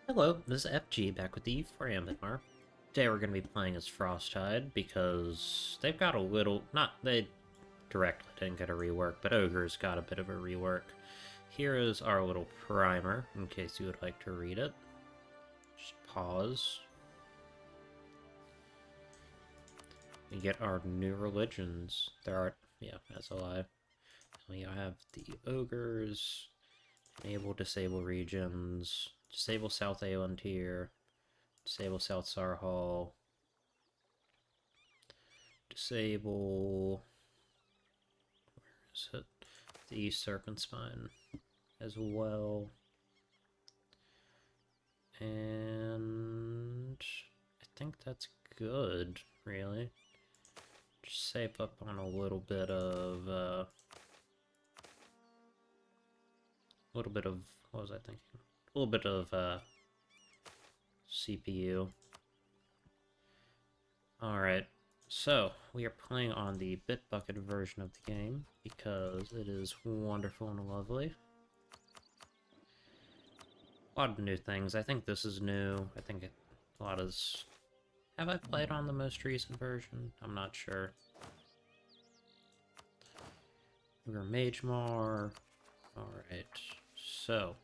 Hello, this is FG back with the for Anbennar. Today we're going to be playing as Frosttide because they've got a little, they directly didn't get a rework, but Ogre's got a bit of a rework. Here is our little primer, in case you would like to read it. Just pause. You get our new religions. There are, yeah, that's a lie. We have the Ogres, enable disable regions, disable South Aeon tier, disable South Sarhal, disable, where is it? The East Serpent Spine as well. And I think that's good, really. Just save up on a little bit of, what was I thinking? A little bit of, CPU. Alright, so we are playing on the Bitbucket version of the game because it is wonderful and lovely. A lot of new things. I think this is new. I think a lot is... Have I played on the most recent version? I'm not sure. We're Magemar. Alright, so...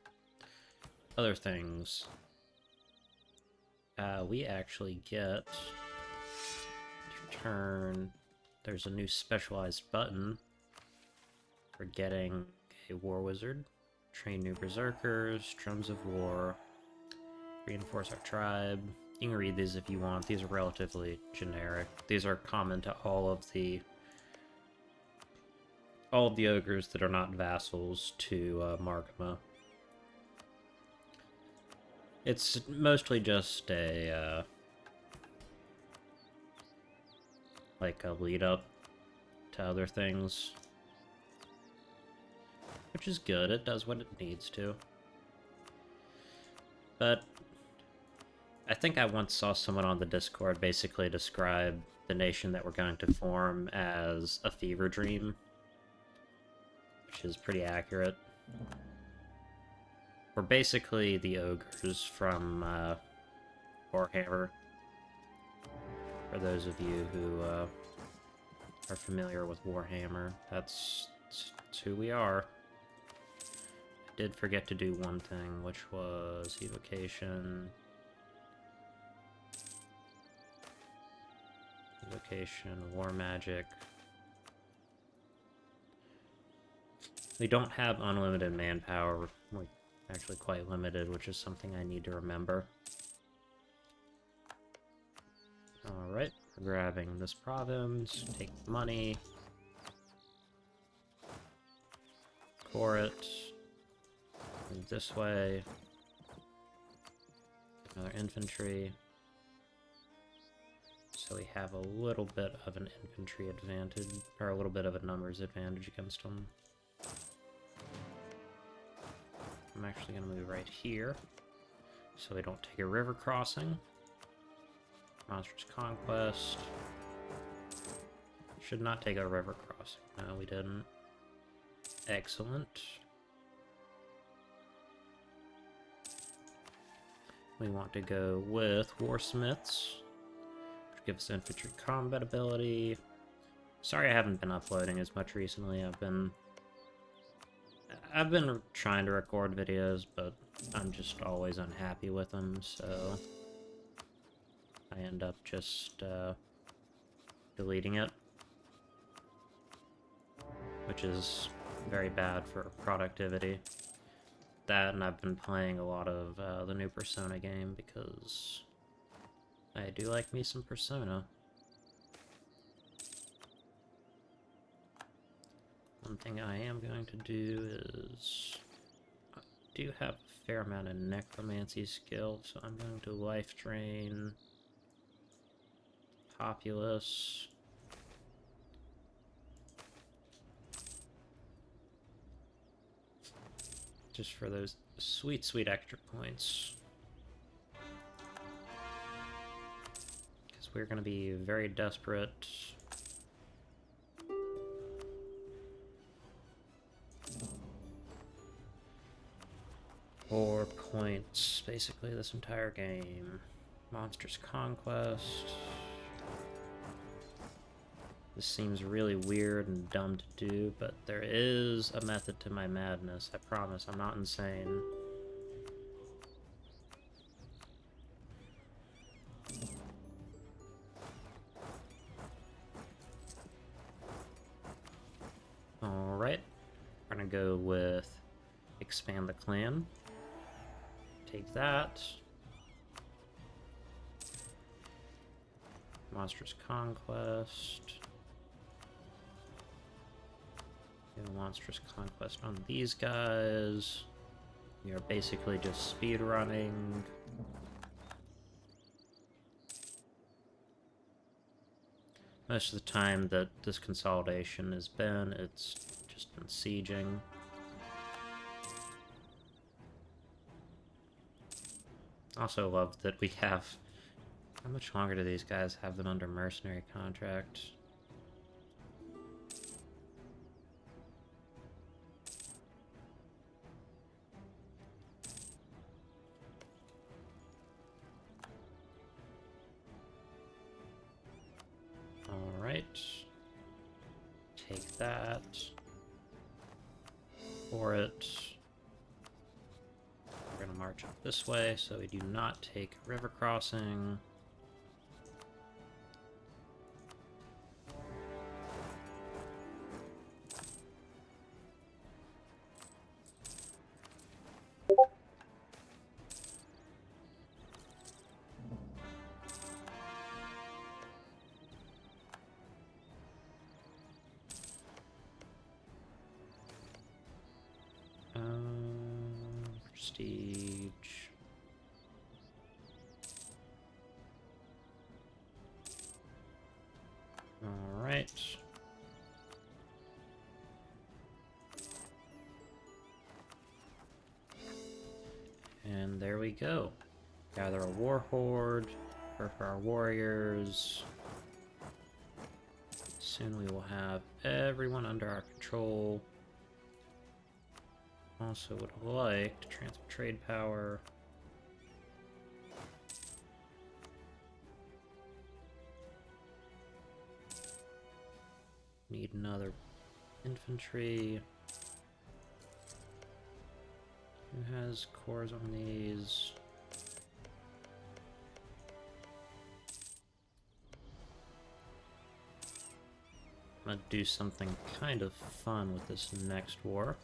Other things. We actually get... Turn... There's a new specialized button for getting a War Wizard. Train new Berserkers, Drums of War, reinforce our tribe. You can read these if you want. These are relatively generic. These are common to all of the ogres that are not vassals to Margama. It's mostly just a like a lead up to other things, which is good. It does what it needs to. But I think I once saw someone on the Discord basically describe the nation that we're going to form as a fever dream, which is pretty accurate. We're basically the ogres from Warhammer, for those of you who are familiar with Warhammer. That's who we are. I did forget to do one thing, which was evocation. War magic. We don't have unlimited manpower. We're actually quite limited, which is something I need to remember. Alright, we're grabbing this province, take the money, core it, move this way, another infantry. So we have a little bit of an infantry advantage, or a little bit of a numbers advantage against them. I'm actually going to move right here, so we don't take a river crossing. Monstrous Conquest. Should not take a river crossing. No, we didn't. Excellent. We want to go with Warsmiths, which gives infantry combat ability. Sorry I haven't been uploading as much recently. I've been trying to record videos, but I'm just always unhappy with them, so I end up just deleting it, which is very bad for productivity. That, and I've been playing a lot of the new Persona game because I do like me some Persona. One thing I am going to do is... I do have a fair amount of necromancy skill, so I'm going to life drain Populace. Just for those sweet, sweet extra points. Because we're going to be very desperate. 4 points, basically, this entire game. Monsters Conquest. This seems really weird and dumb to do, but there is a method to my madness. I promise, I'm not insane. Alright, we're gonna go with expand the clan. Take that. Monstrous Conquest. Do a Monstrous Conquest on these guys. We are basically just speed running. Most of the time that this consolidation has been, it's just been sieging. Also love that we have... How much longer do these guys have them under mercenary contract? Alright. Take that. For it. We're gonna march up this way so we do not take a river crossing. Prestige. Alright. And there we go. Gather a war horde for our warriors. Soon we will have everyone under our control. Also would like to transfer trade power. Need another infantry. Who has cores on these? I'm gonna do something kind of fun with this next war.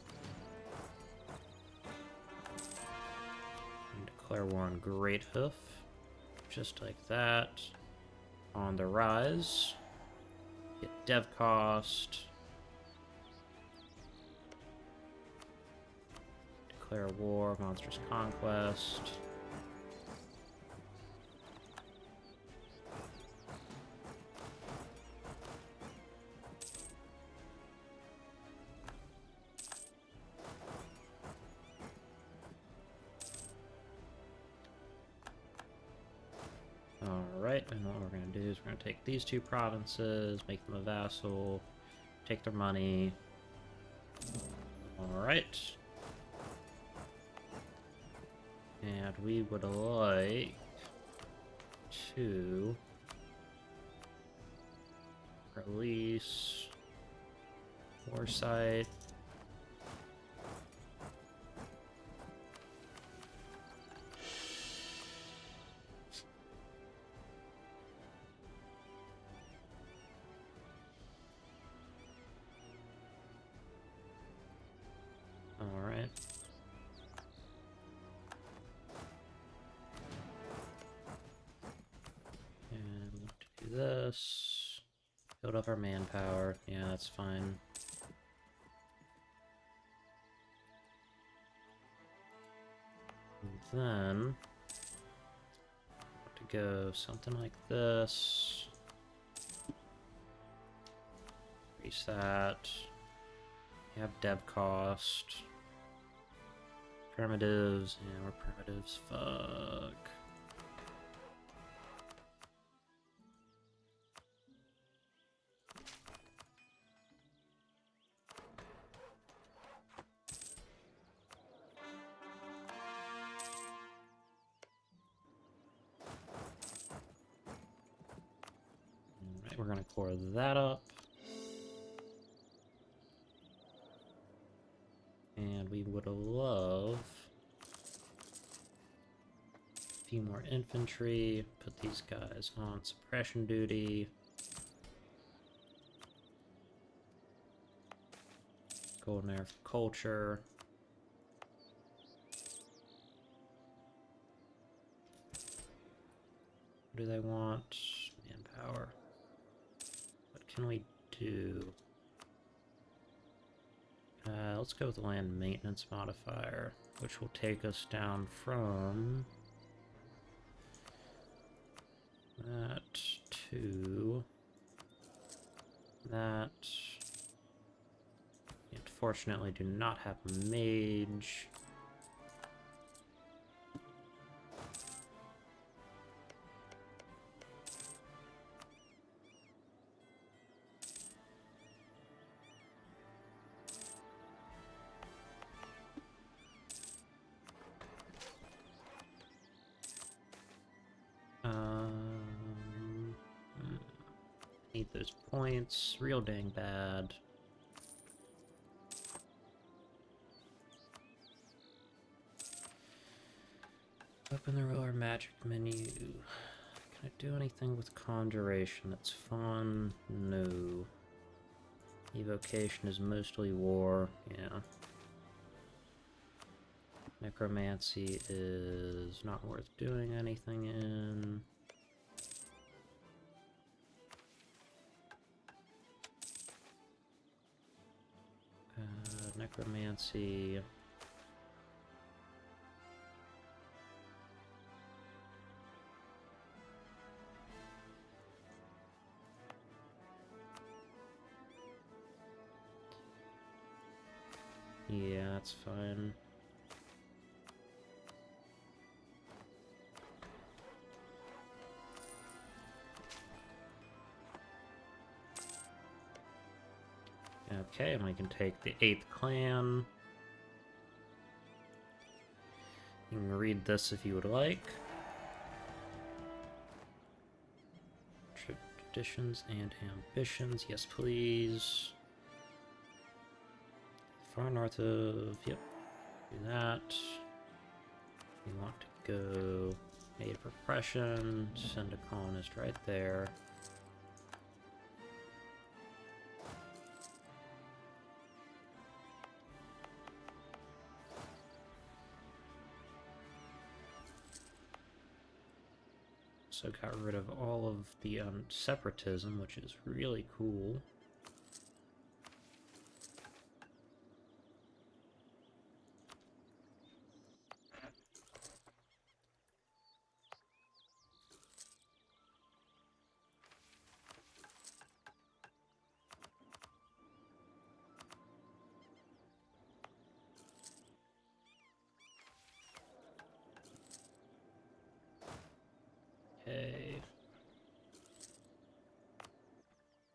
And declare war on Great Hoof. Just like that. On the rise. Get dev cost. Declare war, Monstrous Conquest. Alright, and what we're going to do is we're going to take these two provinces, make them a vassal, take their money. Alright. And we would like to release Warsight. Alright. And do this. Build up our manpower. Yeah, that's fine. And then to go something like this. Increase that. You have dev cost. Primitives. Yeah, we're primitives. Fuck. gonna core that up. And we would love a few more infantry. Put these guys on suppression duty. Golden Air for culture. What do they want? Manpower. What can we do? Let's go with the land maintenance modifier, which will take us down from that to that. Unfortunately, do not have a mage. Need those points. Real dang bad. Open the roller magic menu. Can I do anything with conjuration that's fun? No. Evocation is mostly war, yeah. Necromancy is not worth doing anything in. Necromancy. Yeah, that's fine. Okay, and we can take the 8th clan. You can read this if you would like. Traditions and ambitions, yes please. Far north of, yep, do that. We want to go native repression, send a colonist right there. So got rid of all of the separatism, which is really cool. Okay.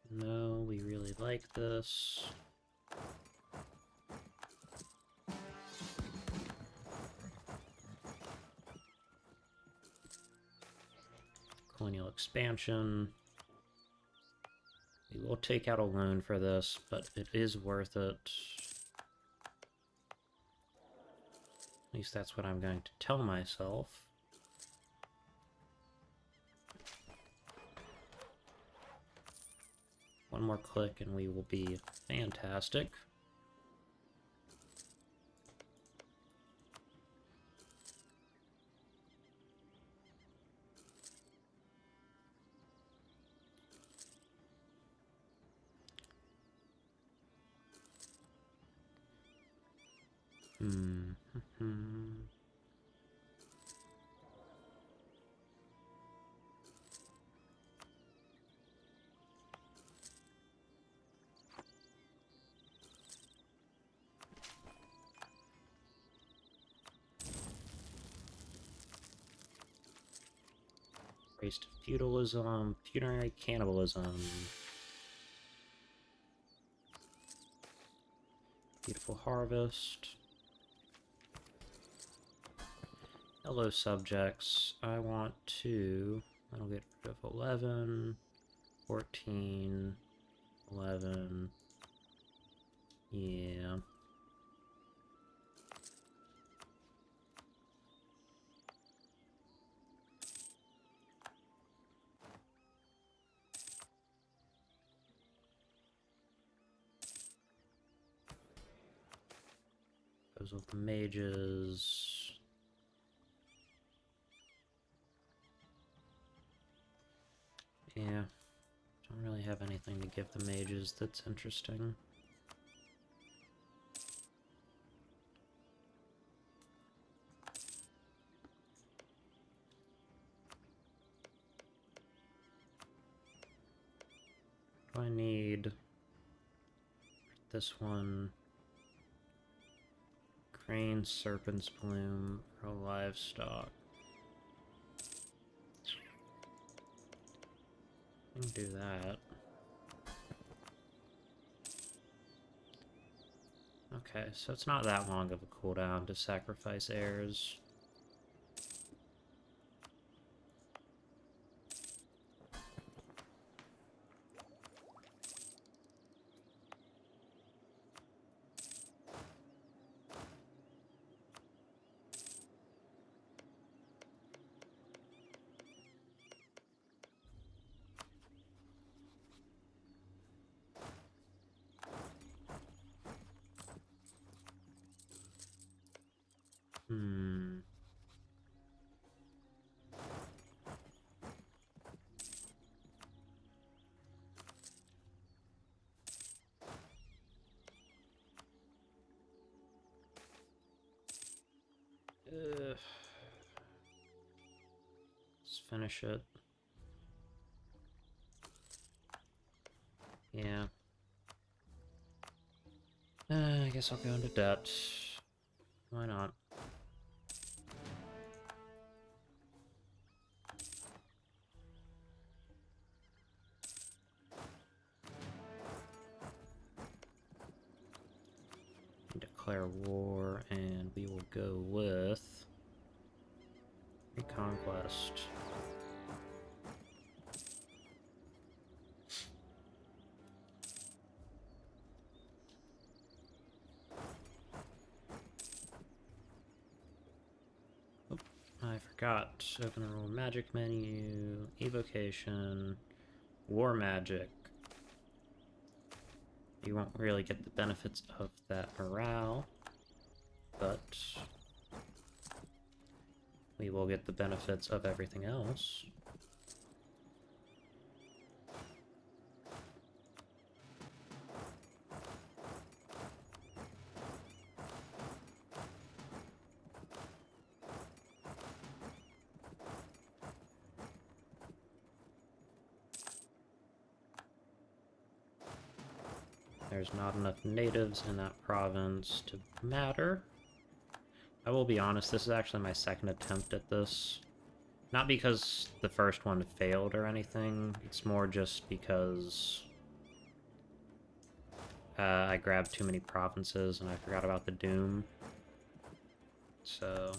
No, we really like this. Colonial expansion. We will take out a loan for this, but it is worth it. At least that's what I'm going to tell myself. One more click and we will be fantastic. Race to feudalism, funerary cannibalism. Beautiful harvest. Hello, subjects. I want to... I'll get rid of 11. 14, 11. Yeah. Goes with the mages. Yeah. Don't really have anything to give the mages that's interesting. Do I need this one? Crane, Serpent's Plume, or Livestock? I can do that. Okay, so it's not that long of a cooldown to sacrifice heirs. Let's finish it. Yeah. I guess I'll go into debt. Why not? Declare war, and we will go with Reconquest. Oh, I forgot. Open a rule magic menu, evocation, war magic. You won't really get the benefits of that morale, but we will get the benefits of everything else. There's not enough natives in that province to matter. I will be honest, this is actually my second attempt at this. Not because the first one failed or anything, it's more just because I grabbed too many provinces and I forgot about the Doom. So...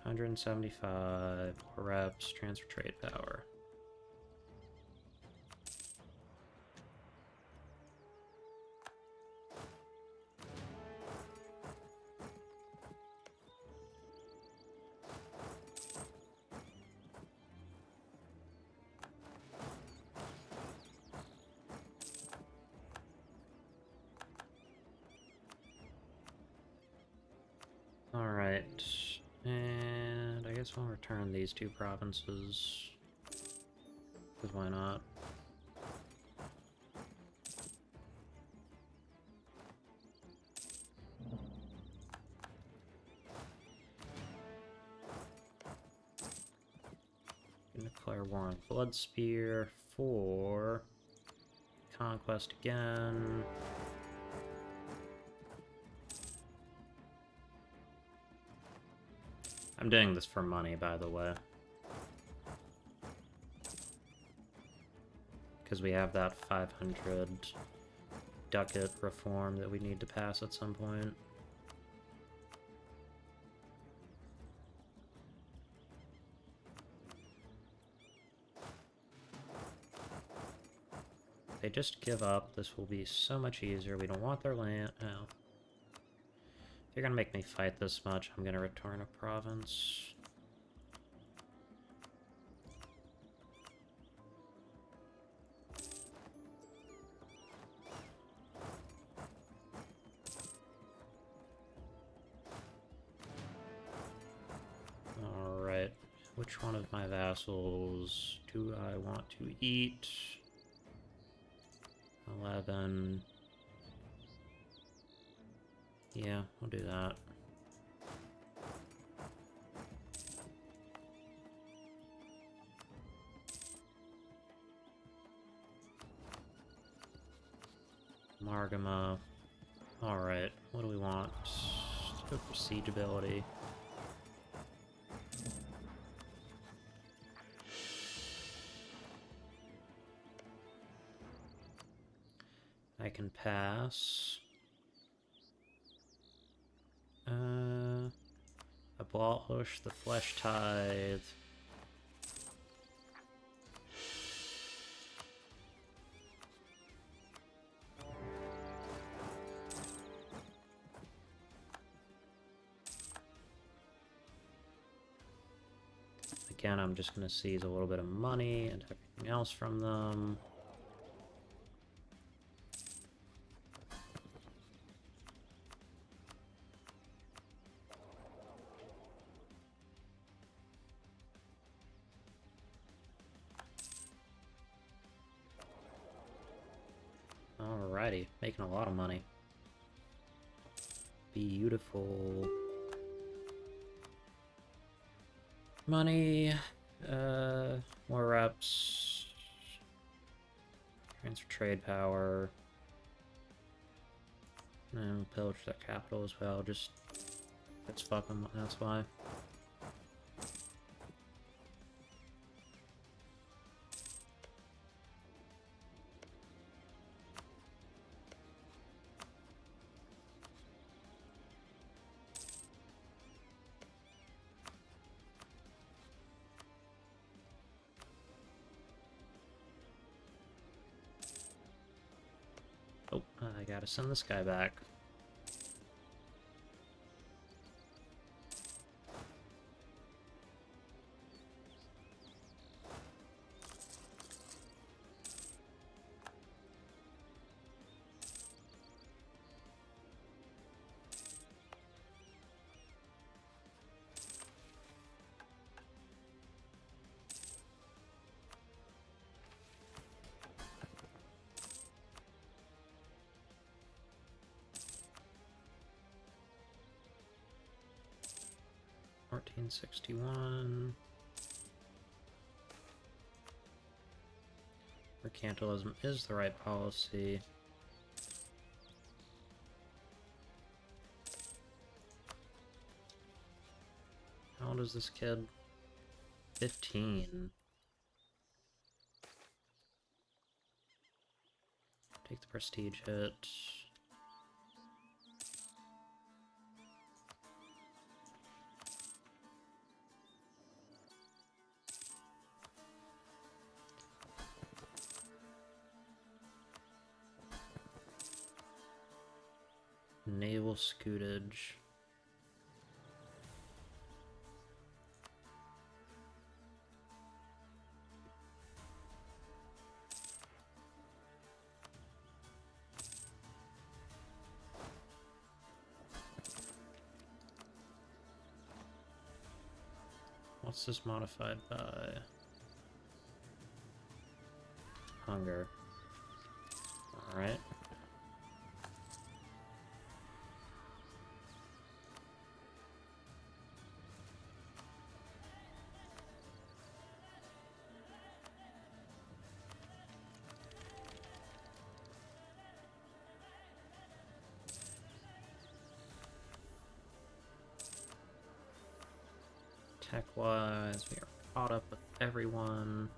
175 reps, transfer trade power. Alright, and I guess I'll return these two provinces, because why not? Declare war on Bloodspear for conquest again. I'm doing this for money, by the way. Because we have that 500 ducat reform that we need to pass at some point. they just give up, this will be so much easier. We don't want their land. Oh. If you're gonna make me fight this much, I'm gonna return a province. Alright, which one of my vassals do I want to eat? 11. Yeah, we'll do that. Margama. Alright, what do we want? Let's go for siege ability. I can pass. Abolish the flesh tithe. Again, I'm just going to seize a little bit of money and everything else from them. Alrighty, making a lot of money. Beautiful. Money, more reps, transfer trade power, and pillage that capital as well, just, let's fuck them, that's why. Oh, I gotta send this guy back. $1461. Mercantilism is the right policy. How old is this kid? 15. Take the prestige hit. Naval scootage. What's this modified by? Hunger. Alright. Tech-wise, we are caught up with everyone.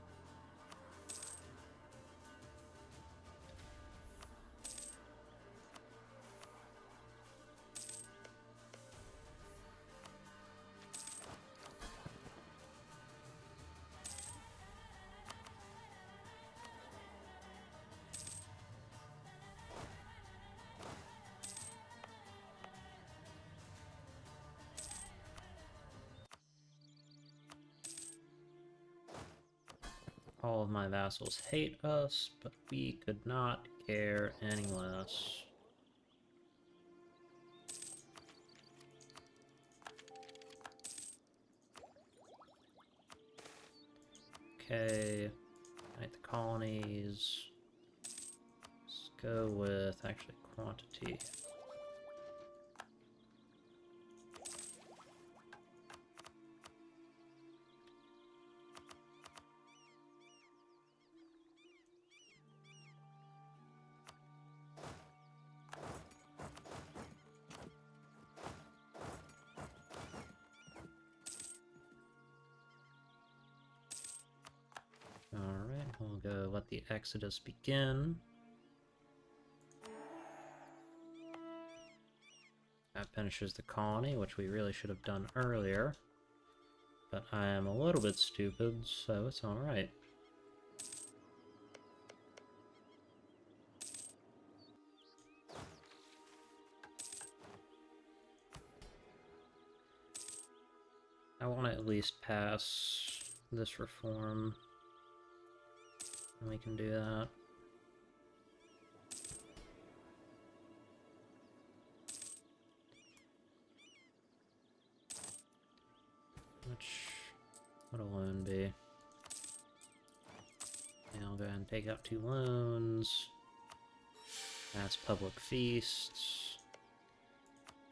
All of my vassals hate us, but we could not care any less. Okay, unite the colonies. Let's go with actually quantity. Alright, we'll go let the Exodus begin. That finishes the colony, which we really should have done earlier. But I am a little bit stupid, so it's alright. I want to at least pass this reform. And we can do that. Which would a loan be? Yeah, I'll go ahead and take out 2 loans. That's public feasts.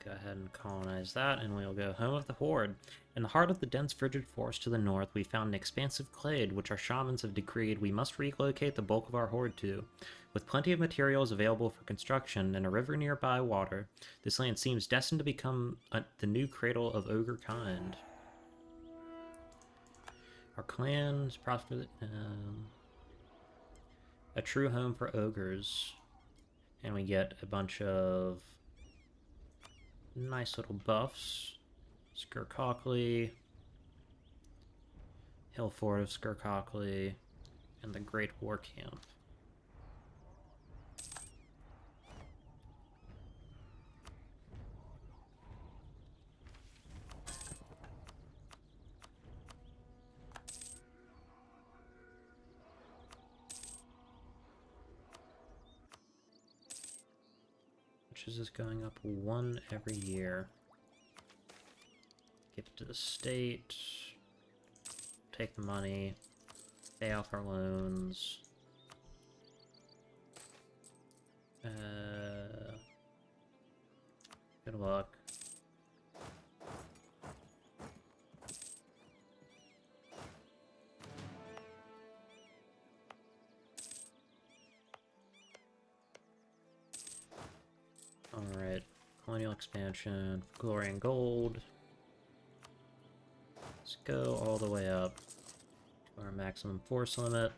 Go ahead and colonize that, and we'll go home of the Horde. In the heart of the dense frigid forest to the north, we found an expansive glade, which our shamans have decreed we must relocate the bulk of our horde to. With plenty of materials available for construction and a river nearby water, this land seems destined to become the new cradle of ogre kind. Our clan is prosperous, a true home for ogres, and we get a bunch of nice little buffs. Skurkolki, Hill Fort of Skurkolki, and the Great War Camp. Which is just going up 1 every year. Give it to the state, take the money, pay off our loans. Good luck. Alright, colonial expansion, glory and gold. Let's go all the way up to our maximum force limit.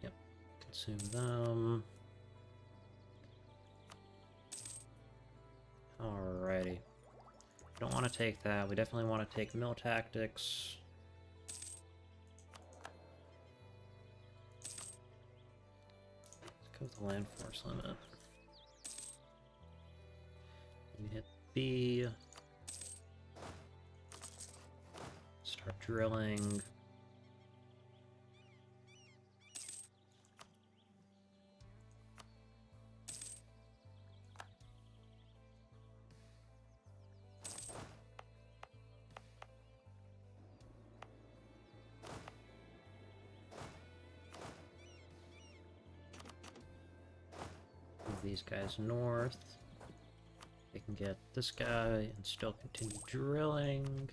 Yep, consume them. Alrighty. Don't want to take that. We definitely want to take mill tactics. Let's go with the land force limit. You hit B. Start drilling. These guys north. They can get this guy and still continue drilling.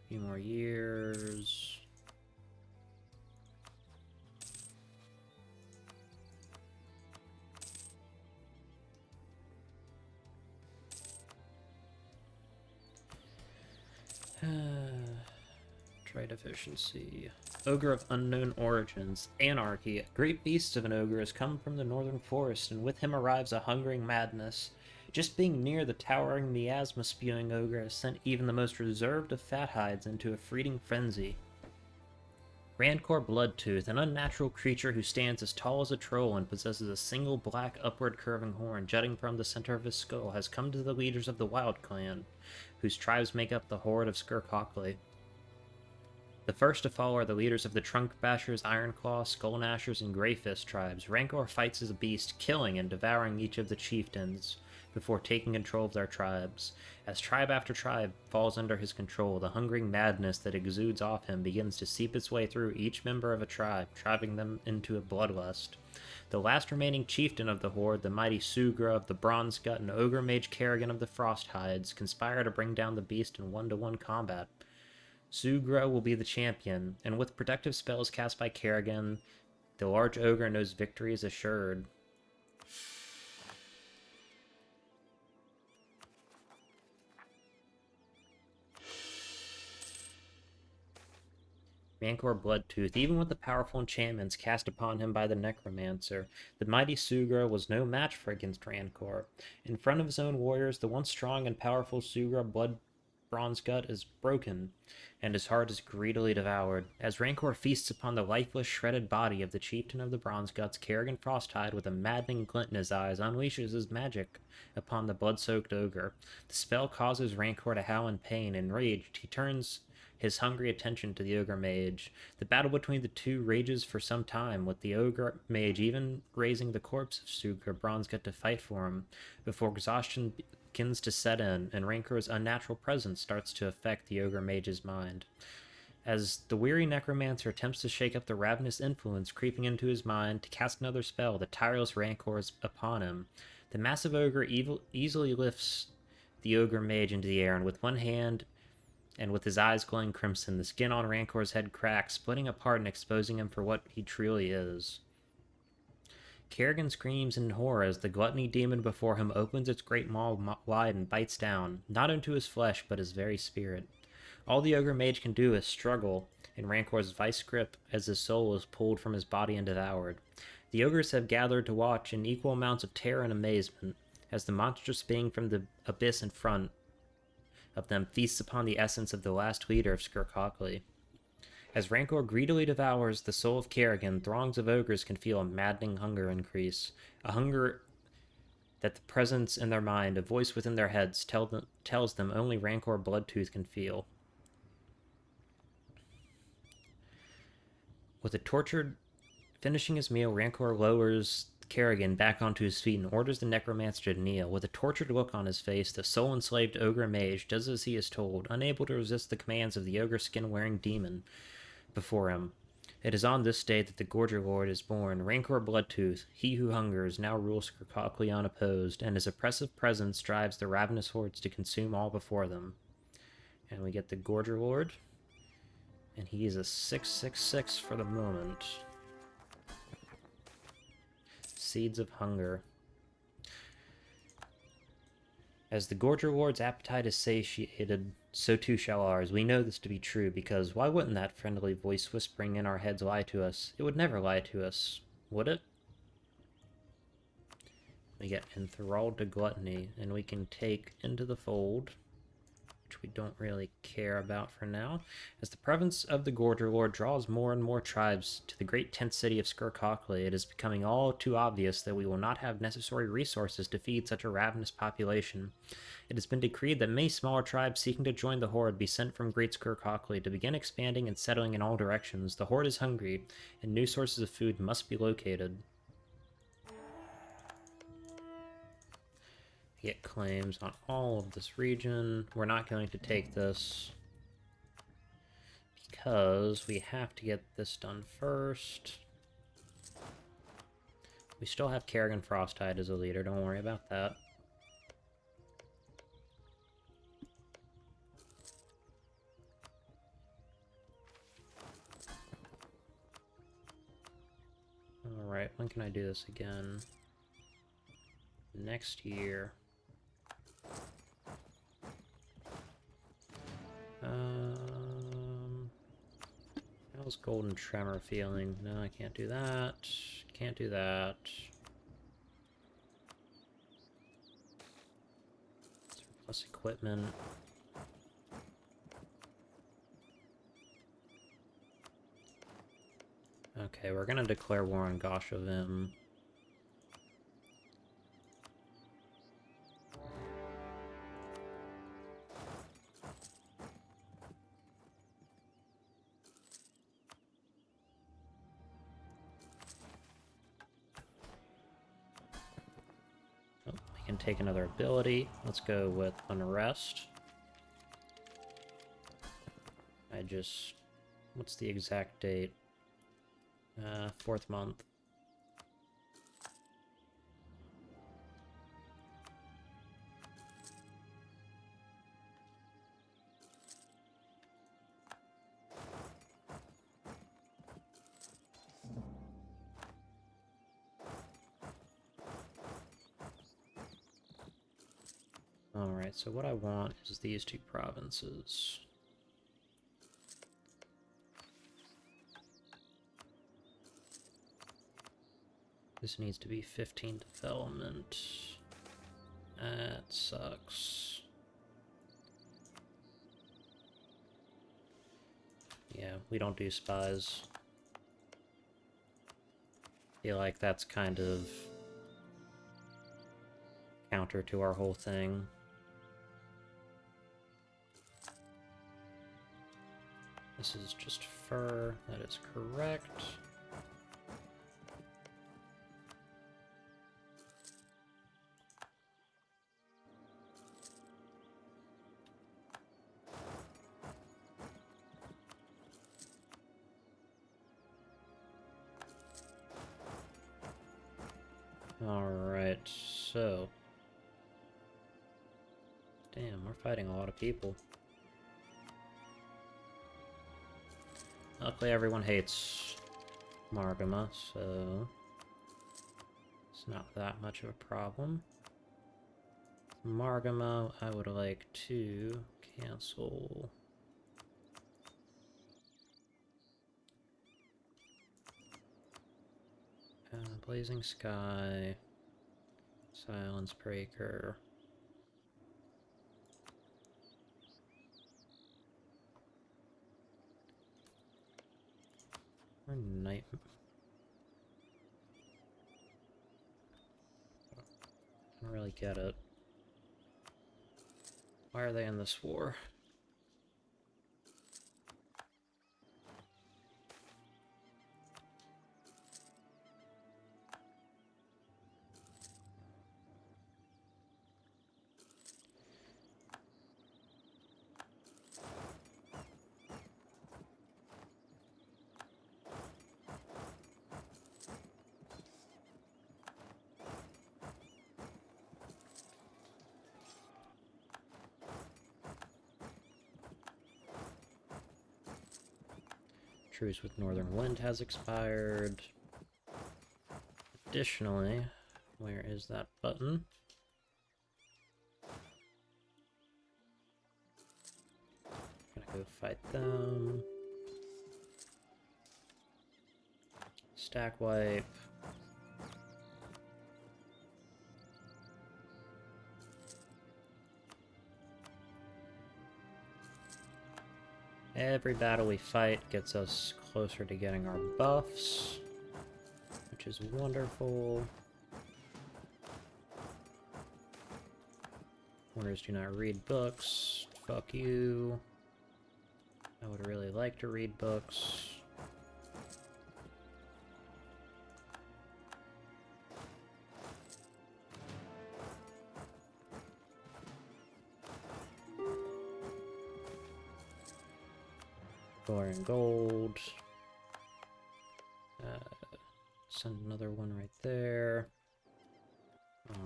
A few more years. Trade efficiency. Ogre of unknown origins. Anarchy. A great beast of an ogre has come from the northern forest, and with him arrives a hungering madness. Just being near the towering miasma-spewing ogre has sent even the most reserved of fatheads into a fleeting frenzy. Rancor Bloodtooth, an unnatural creature who stands as tall as a troll and possesses a single black upward curving horn jutting from the center of his skull, has come to the leaders of the Wild Clan, whose tribes make up the horde of Skurkolki. The first to fall are the leaders of the Trunk Bashers, Ironclaw, Skullgnashers, and Greyfist tribes. Rancor fights as a beast, killing and devouring each of the chieftains before taking control of their tribes. As tribe after tribe falls under his control, the hungering madness that exudes off him begins to seep its way through each member of a tribe, driving them into a bloodlust. The last remaining chieftain of the horde, the mighty Sugra of the Bronze Gut and Ogre Mage Kerrigan of the Frost Hides, conspire to bring down the beast in one-to-one combat. Sugra will be the champion, and with protective spells cast by Kerrigan, the large ogre knows victory is assured. Rancor Bloodtooth, even with the powerful enchantments cast upon him by the Necromancer, the mighty Sugra was no match for against Rancor. In front of his own warriors, the once strong and powerful Sugra Bronze Gut is broken, and his heart is greedily devoured. As Rancor feasts upon the lifeless, shredded body of the chieftain of the Bronze Guts, Kerrigan Frosthide, with a maddening glint in his eyes, unleashes his magic upon the blood-soaked ogre. The spell causes Rancor to howl in pain. Enraged, he turns his hungry attention to the Ogre Mage. The battle between the two rages for some time, with the Ogre Mage even raising the corpse of Sugra Bronzegut to fight for him, before exhaustion begins to set in, and Rancor's unnatural presence starts to affect the Ogre Mage's mind. As the weary Necromancer attempts to shake up the ravenous influence creeping into his mind to cast another spell, the tireless Rancor is upon him. The massive Ogre easily lifts the Ogre Mage into the air, and with one hand and with his eyes glowing crimson, the skin on Rancor's head cracks, splitting apart and exposing him for what he truly is. Kerrigan screams in horror as the gluttony demon before him opens its great maw wide and bites down, not into his flesh, but his very spirit. All the Ogre Mage can do is struggle in Rancor's vice grip as his soul is pulled from his body and devoured. The ogres have gathered to watch in equal amounts of terror and amazement, as the monstrous being from the abyss in front of them feasts upon the essence of the last leader of Skurkolki. As Rancor greedily devours the soul of Kerrigan, throngs of ogres can feel a maddening hunger increase, a hunger that the presence in their mind, a voice within their heads, tells them only Rancor Bloodtooth can feel. With a tortured finishing his meal, Rancor lowers Kerrigan back onto his feet and orders the Necromancer to kneel. With a tortured look on his face, the soul-enslaved Ogre Mage does as he is told, unable to resist the commands of the ogre skin-wearing demon before him. It is on this day that the Gorger Lord is born. Rancor Bloodtooth, he who hungers, now rules Skurkolki unopposed, and his oppressive presence drives the ravenous hordes to consume all before them. And we get the Gorger Lord, and he is a 6/6/6 for the moment. Seeds of Hunger. As the Gorger Lord's appetite is satiated, so too shall ours. We know this to be true, because why wouldn't that friendly voice whispering in our heads lie to us? It would never lie to us, would it? We get enthralled to gluttony, and we can take into the fold, which we don't really care about for now. As the province of the Gorger Lord draws more and more tribes to the great tent city of Skurkolki, it is becoming all too obvious that we will not have necessary resources to feed such a ravenous population. It has been decreed that many smaller tribes seeking to join the Horde be sent from Great Skurkolki to begin expanding and settling in all directions. The Horde is hungry, and new sources of food must be located. Get claims on all of this region. We're not going to take this because we have to get this done first. We still have Kerrigan Frosthide as a leader, don't worry about that. Alright, when can I do this again? Next year. How's Golden Tremor feeling? No, I can't do that. Can't do that. Plus equipment. Okay, we're gonna declare war on Goshavim. Oh, we can take another ability. Let's go with Unrest. What's the exact date? 4th month. Alright, so what I want is these 2 provinces. This needs to be 15 development. That sucks. Yeah, we don't do spies. Feel like that's kind of counter to our whole thing. This is just fur. That is correct. Alright, so... Damn, we're fighting a lot of people. Luckily everyone hates Margama, so... it's not that much of a problem. Margama, I would like to cancel... Blazing Sky, Silence Breaker. Or Night. I don't really get it. Why are they in this war? Truce with Northern Wind has expired. Additionally, where is that button? Gonna go fight them. Stack wipe. Every battle we fight gets us closer to getting our buffs, which is wonderful. Warriors do not read books. Fuck you. I would really like to read books. Foreign gold. Send another one right there.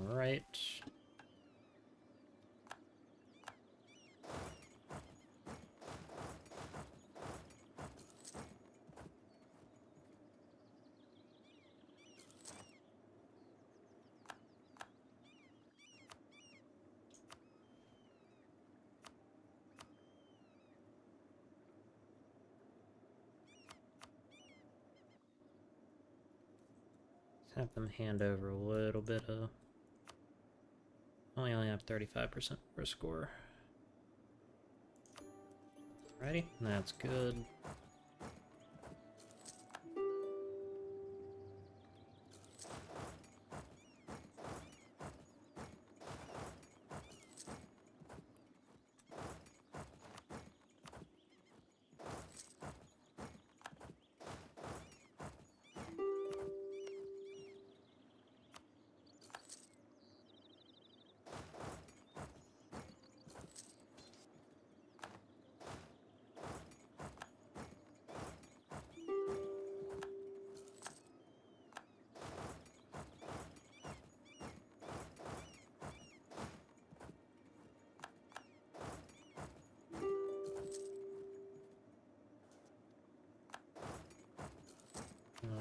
Alright. Have them hand over a little bit of I only have 35% for a score. Alrighty, that's good.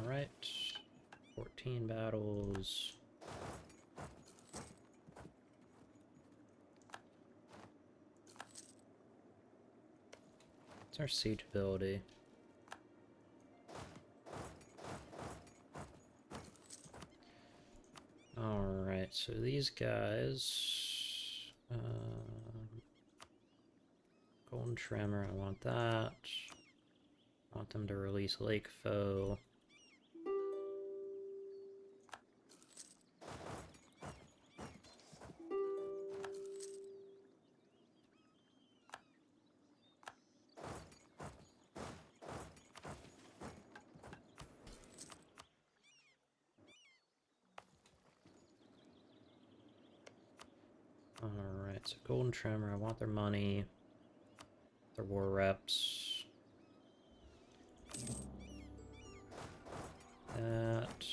Alright, 14 battles. What's our siege ability? Alright, so these guys... Golden Tremor, I want that. I want them to release Lake Foe. Alright, so Golden Tremor, I want their money. Their war reps. That.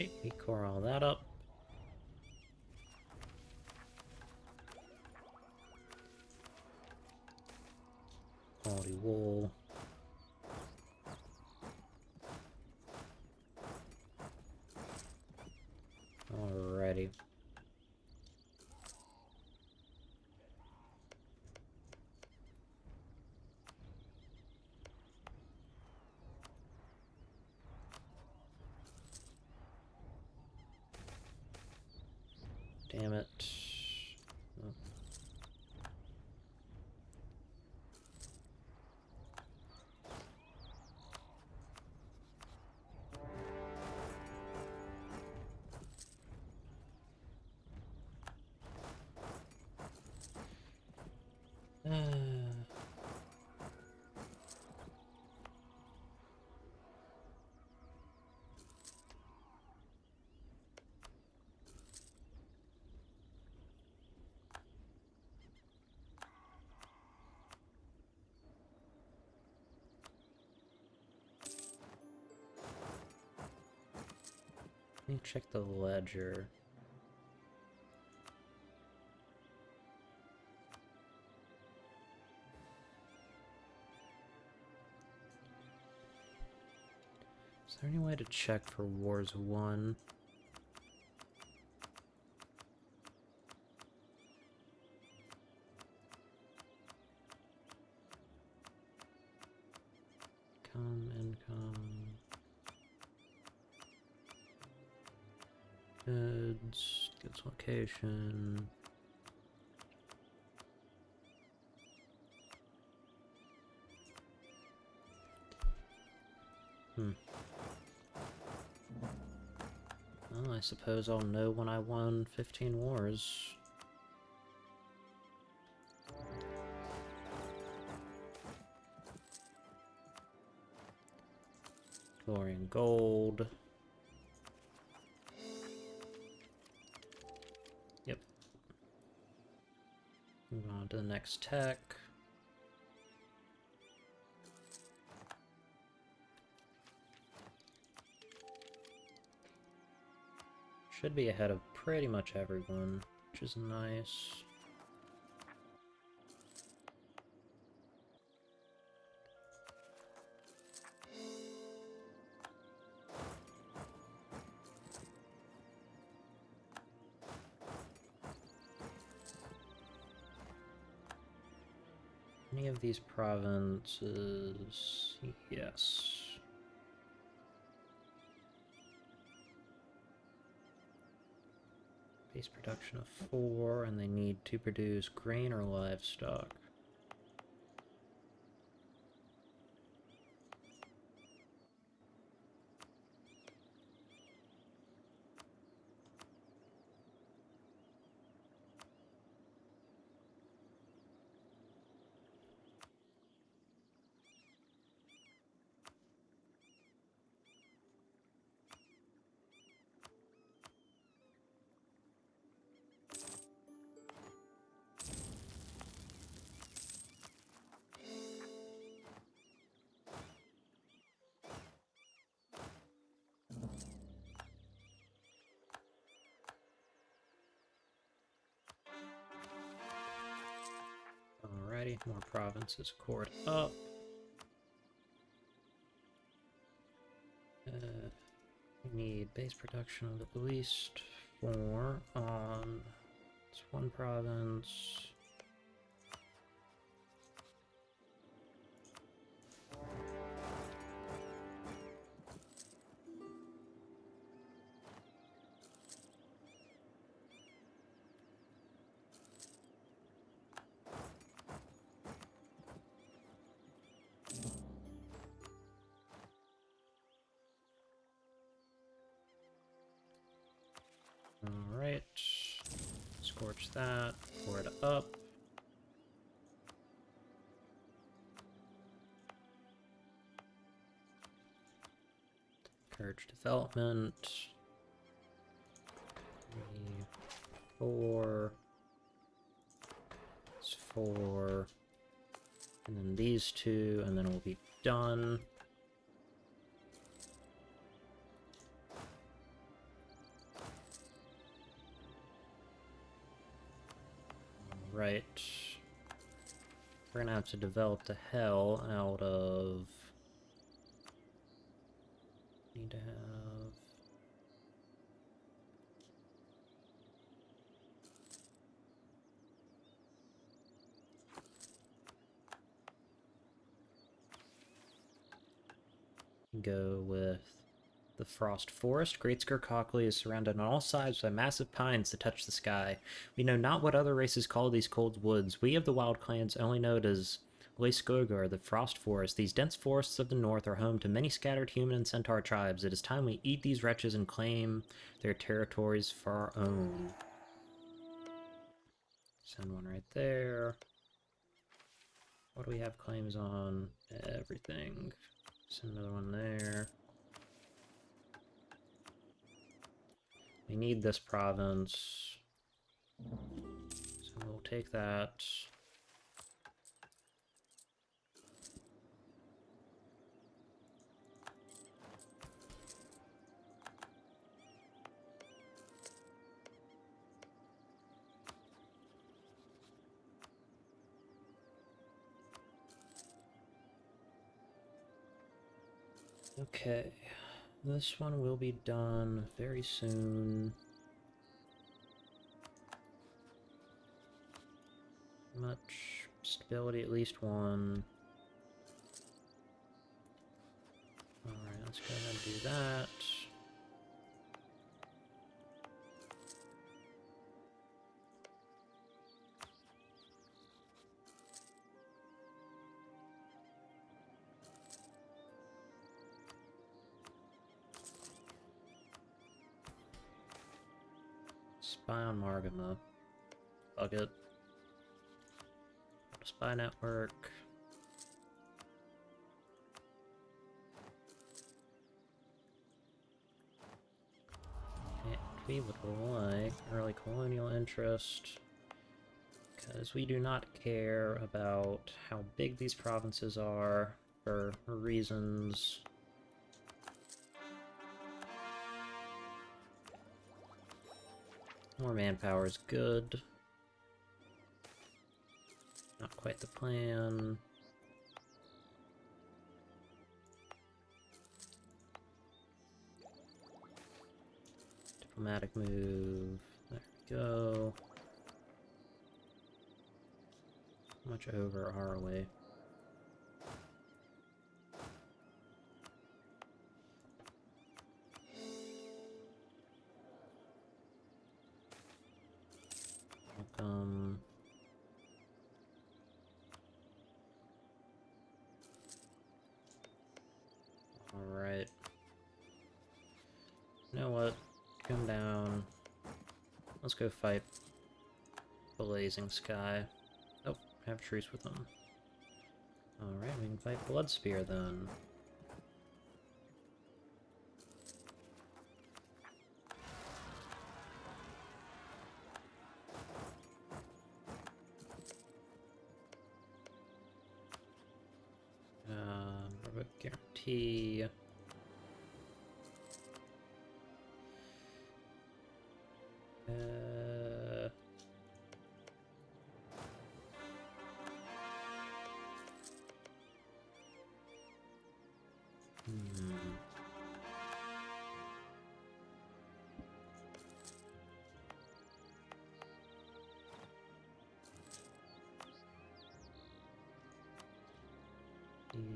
Okay, we core all that up. Quality wool. Alrighty. Damn it. Oh. Let me check the ledger. Is there any way to check for Wars 1? Income. Goods location. Well, I suppose I'll know when I won 15 wars. Glory and gold. Yep. Move on to the next tech. Should be ahead of pretty much everyone, which is nice. Any of these provinces? Yes. Base production of 4, and they need to produce grain or livestock. Alrighty, more provinces cored up. We need base production of at least 4 on this one province. Alright, scorch that, pour it up. Encourage development. 3, 4. It's 4. And then these 2, and then we'll be done. Right. We're gonna have to develop the hell out of... Need to have... Go with the Frost Forest. Great Skurkolki is surrounded on all sides by massive pines that touch the sky. We know not what other races call these cold woods. We of the wild clans only know it as Gorger, the Frost Forest. These dense forests of the north are home to many scattered human and centaur tribes. It is time we eat these wretches and claim their territories for our own. Send one right there. What do we have claims on? Everything. Send another one there. We need this province, so we'll take that. Okay, this one will be done very soon. Much stability, at least 1. Alright, let's go ahead and do that. Spy on Margama. Bucket. Spy network. And we would like early colonial interest, because we do not care about how big these provinces are for reasons. More manpower is good. Not quite the plan. Diplomatic move. There we go. How much over are we? Welcome. Alright. You know what? Come down. Let's go fight Blazing Sky. Oh, have truce with them. Alright, we can fight Bloodspear then. Revoke guarantee.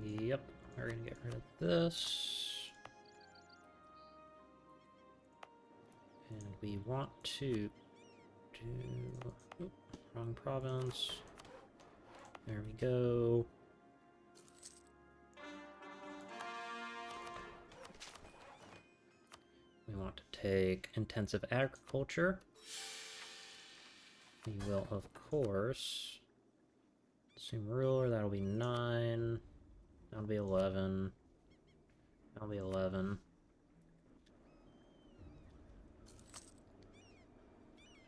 Yep, we're gonna get rid of this. And we want to do... Oop, wrong province. There we go. We want to take intensive agriculture. We will, of course, assume ruler. That'll be 9. That'll be 11. That'll be 11.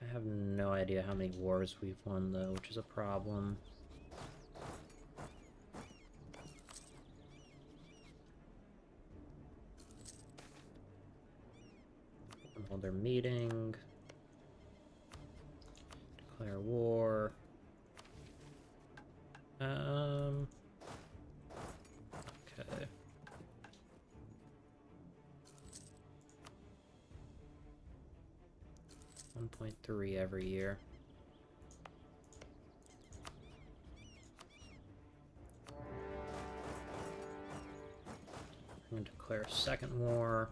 I have no idea how many wars we've won, though, which is a problem. Hold their meeting. Declare war. Okay. $1.3 every year. I'm going to declare a second war.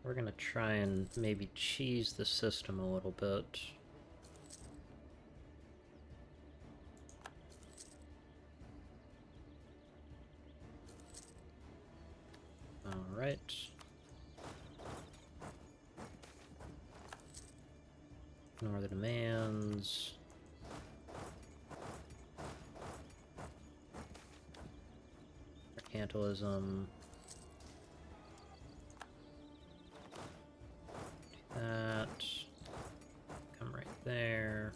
We're gonna try and maybe cheese the system a little bit. Alright. Ignore the demands. Mercantilism. That. Come right there.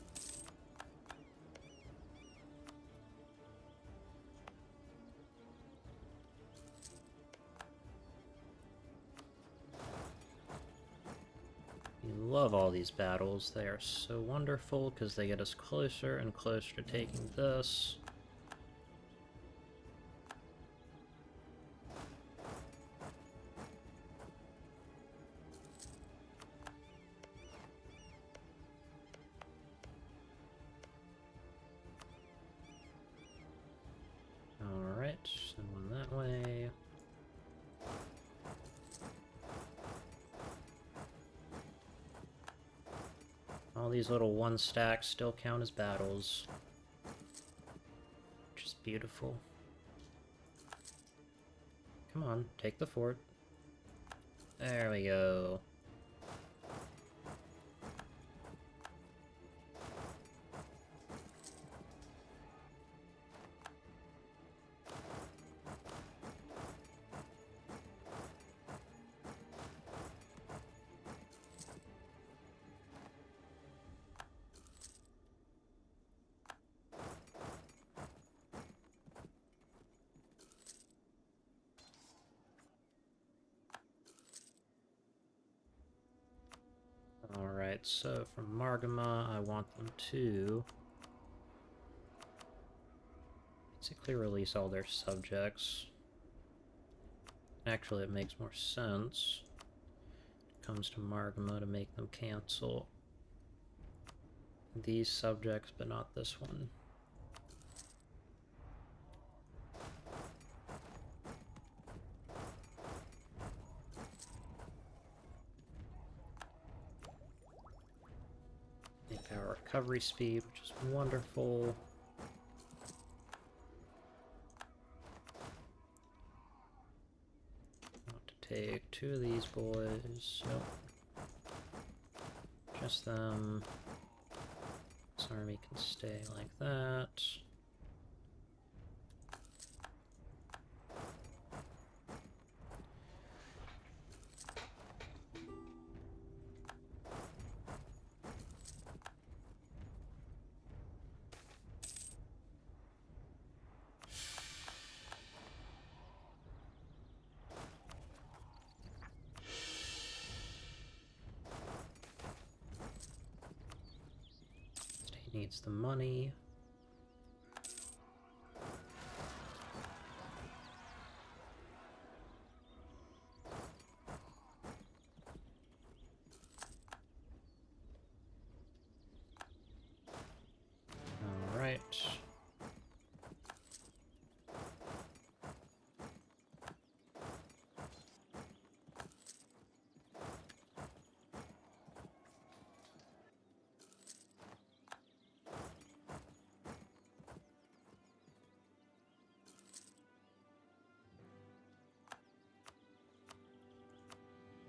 We love all these battles. They are so wonderful because they get us closer and closer to taking this. Send one that way. All these little one stacks still count as battles, which is beautiful. Come on, take the fort. There we go. Alright, so from Margama, I want them to basically release all their subjects. Actually, it makes more sense. It comes to Margama to make them cancel these subjects, but not this one. Make our recovery speed, which is wonderful. Want to take 2 of these boys. Nope. Just them. This army can stay like that. State needs the money. Alright.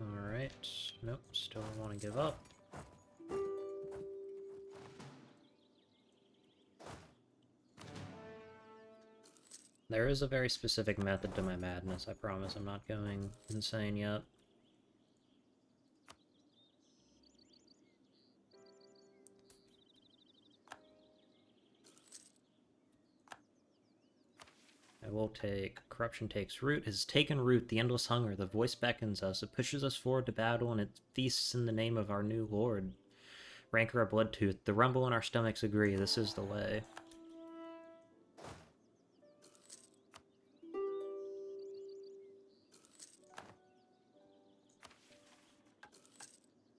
Alright. Nope, still don't want to give up. There is a very specific method to my madness, I promise. I'm not going insane yet. I will take... Corruption takes root. It has taken root. The endless hunger. The voice beckons us. It pushes us forward to battle, and it feasts in the name of our new lord. Rancor of Bloodtooth. The rumble in our stomachs agree. This is the way.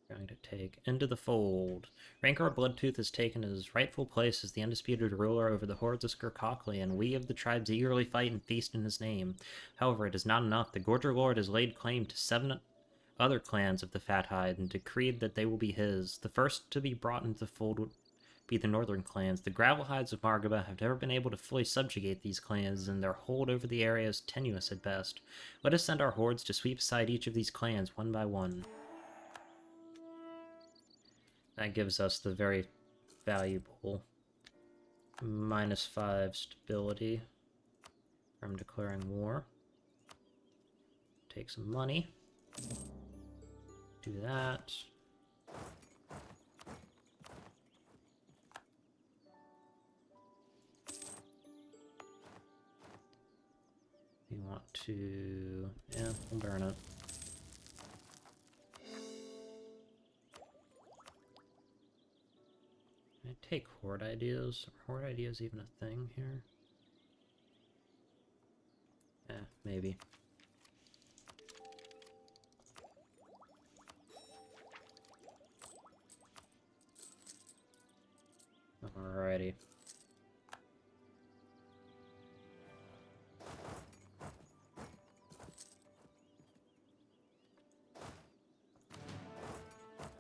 Going to take Into the Fold. Rancor of Bloodtooth has taken his rightful place as the undisputed ruler over the hordes of Skurkolki, and we of the tribes eagerly fight and feast in his name. However, it is not enough. The Gorger Lord has laid claim to 7 other clans of the Fat Hide and decreed that they will be his. The first to be brought into the fold would be the northern clans. The Gravel Hides of Margaba have never been able to fully subjugate these clans, and their hold over the area is tenuous at best. Let us send our hordes to sweep aside each of these clans one by one. That gives us the very valuable -5 stability from declaring war. Take some money. Do that. We want to... yeah, we'll burn it. Can I take horde ideas? Are horde ideas even a thing here? Maybe. Alrighty.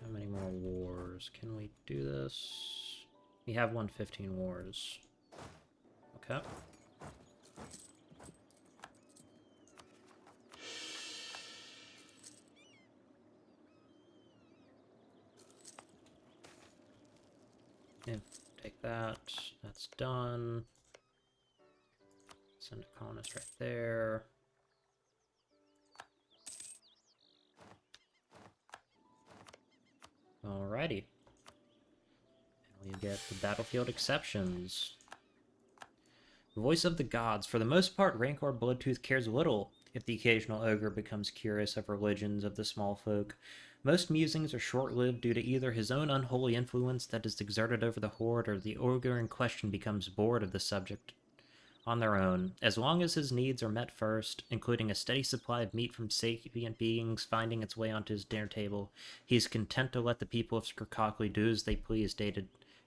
How many more wars? Can we do this? We have won 15 wars. Okay. Yeah, take that. That's done. Send a colonist right there. Alrighty. And we get the battlefield exceptions. Voice of the Gods. For the most part, Rancor Bloodtooth cares little if the occasional ogre becomes curious of religions of the small folk. Most musings are short-lived due to either his own unholy influence that is exerted over the horde, or the ogre in question becomes bored of the subject on their own, as long as his needs are met first, including a steady supply of meat from sapient beings finding its way onto his dinner table. He is content to let the people of Skurkolki do as they please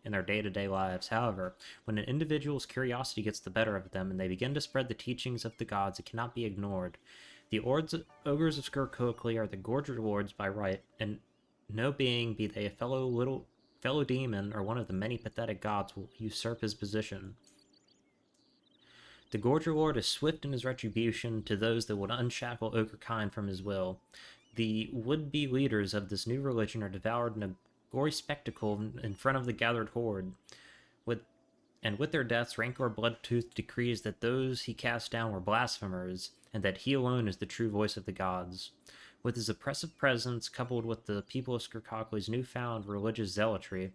in their day-to-day lives. However, when an individual's curiosity gets the better of them and they begin to spread the teachings of the gods, it cannot be ignored. The ogres of Skurkolki are the Gorger lords by right, and no being, be they a fellow demon or one of the many pathetic gods, will usurp his position. The Gorger Lord is swift in his retribution to those that would unshackle ogre kind from his will. The would-be leaders of this new religion are devoured in a gory spectacle in front of the gathered horde. With their deaths, Rancor Bloodtooth decrees that those he cast down were blasphemers, and that he alone is the true voice of the gods. With his oppressive presence, coupled with the people of Skurkolki's newfound religious zealotry,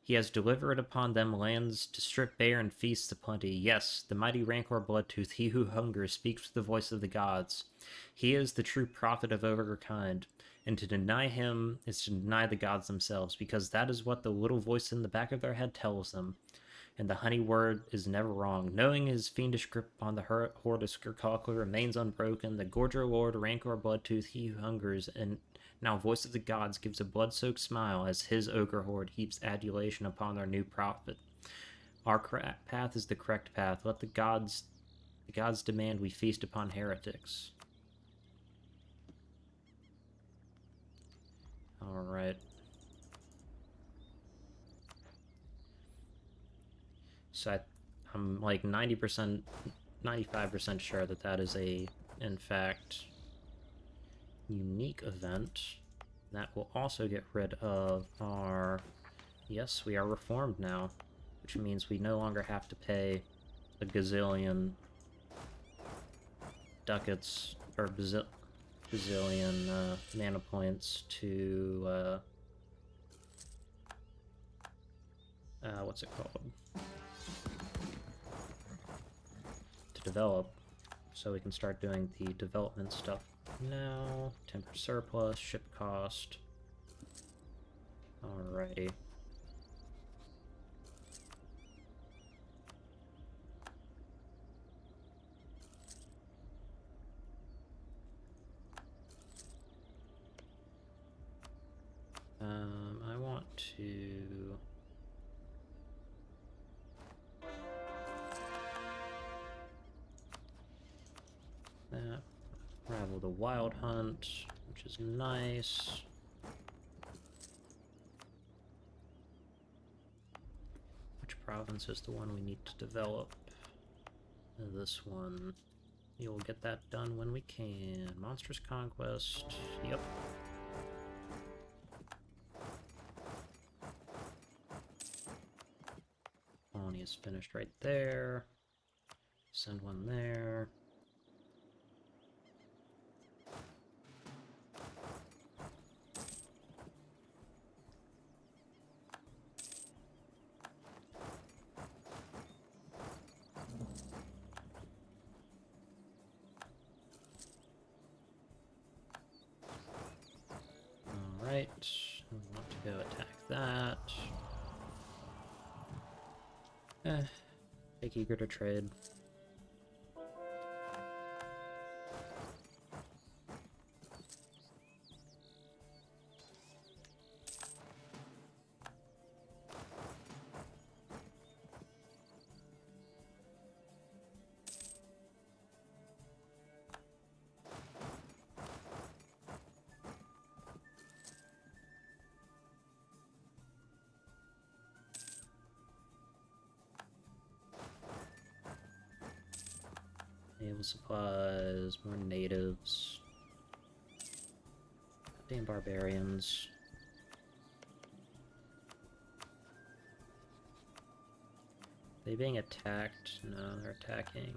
he has delivered upon them lands to strip bare and feasts aplenty. Yes, the mighty Rancor Bloodtooth, he who hungers, speaks with the voice of the gods. He is the true prophet of ogre kind, and to deny him is to deny the gods themselves, because that is what the little voice in the back of their head tells them. And the honey word is never wrong. Knowing his fiendish grip upon the horde of Skurkolki remains unbroken, the Gorger Lord, Rancor Bloodtooth, he who hungers, and now voice of the gods, gives a blood-soaked smile as his ogre horde heaps adulation upon their new prophet. Our path is the correct path. Let the gods demand we feast upon heretics. Alright. So I'm like 90%, 95% sure that that is in fact, unique event. That will also get rid of our... Yes, we are reformed now, which means we no longer have to pay a gazillion ducats, or bazillion mana points to, what's it called? To develop, so we can start doing the development stuff now. Temper surplus, ship cost. Alrighty. I want to... that. Ravel the Wild Hunt, which is nice. Which province is the one we need to develop? This one. You'll get that done when we can. Monstrous Conquest. Yep. Colony is finished right there. Send one there. Alright, I want to go attack that. Take eager to trade. Naval supplies, more natives. Damn barbarians. They being attacked? No, they're attacking.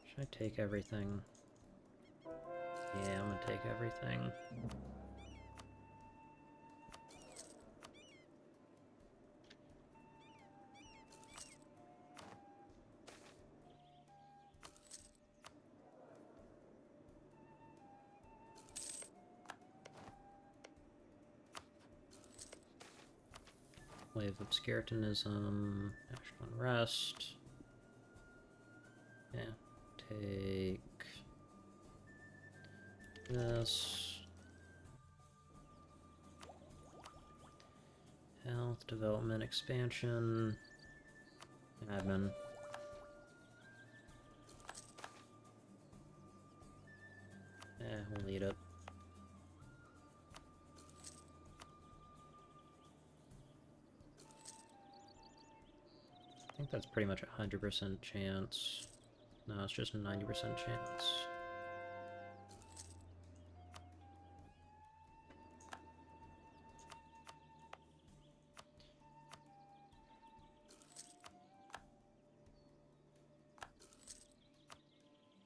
Should I take everything? Yeah, I'm gonna take everything. Wave Obscuritanism, National Unrest. Yeah, take this. Health, development, expansion, admin. We'll need it. I think that's pretty much 100% chance. No, it's just 90% chance.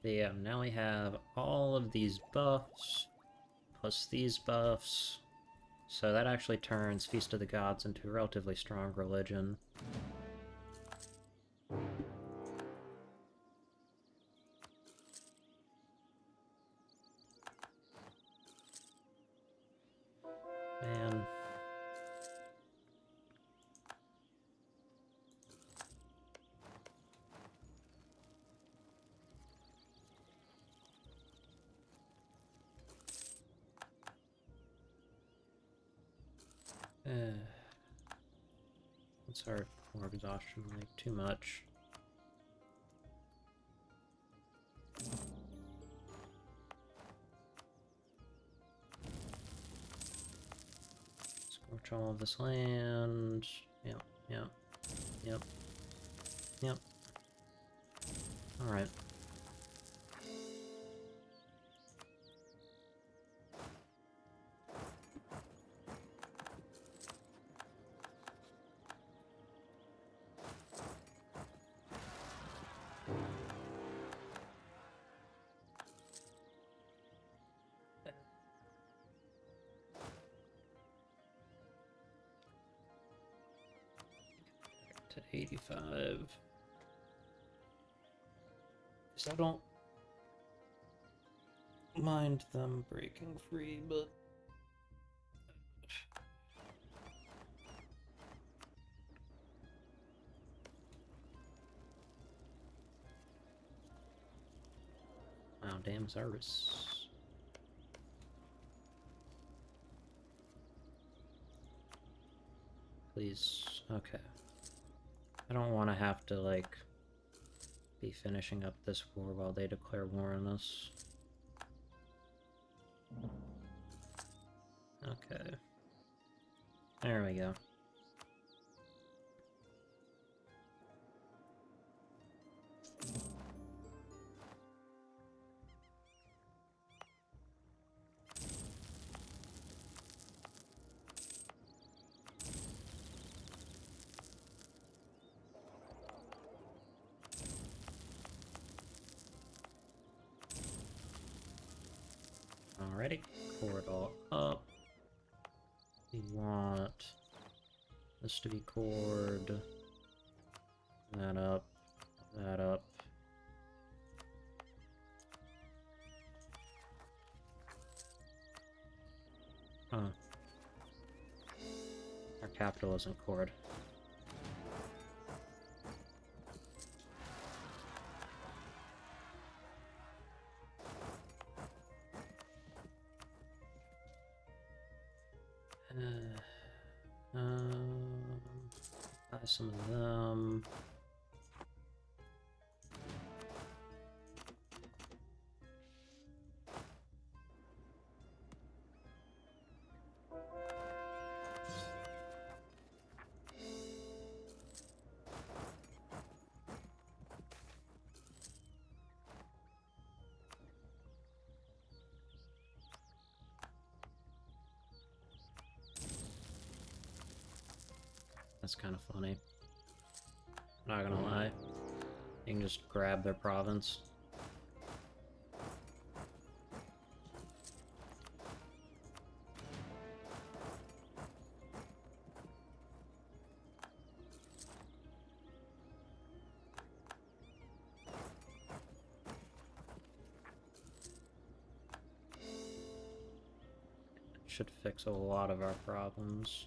But yeah, now we have all of these buffs, plus these buffs. So that actually turns Feast of the Gods into a relatively strong religion. Man. What's our core exhaustion like? Too much. Scorch all of this land. Yep, yep, yep, yep. Alright. To 85. So I don't mind them breaking free, but wow, damn Zarus. Please, okay. I don't want to have to, like, be finishing up this war while they declare war on us. Okay. There we go. Alrighty, core it all up. We want this to be cored. That up. That up. Huh. Our capital isn't cored. Buy some of them. That's kind of funny. Not gonna lie. You can just grab their province. Should fix a lot of our problems.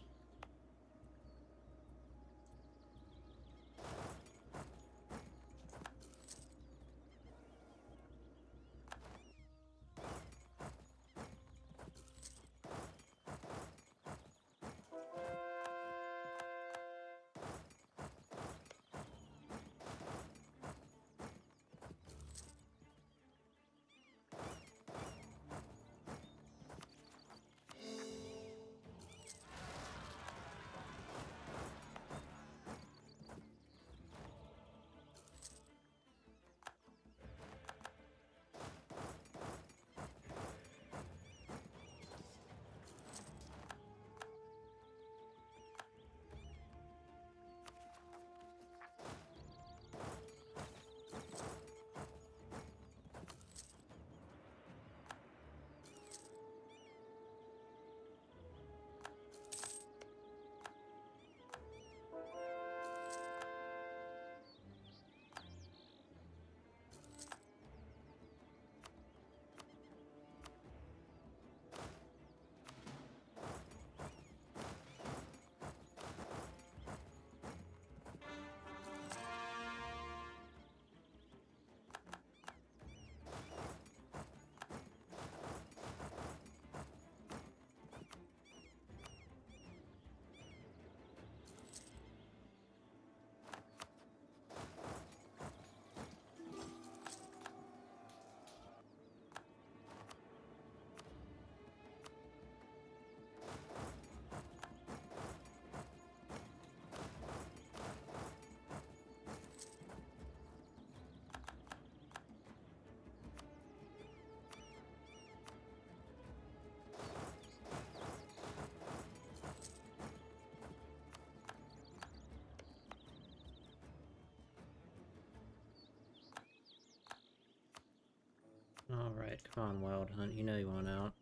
Alright, come on, Wild Hunt. You know you want out.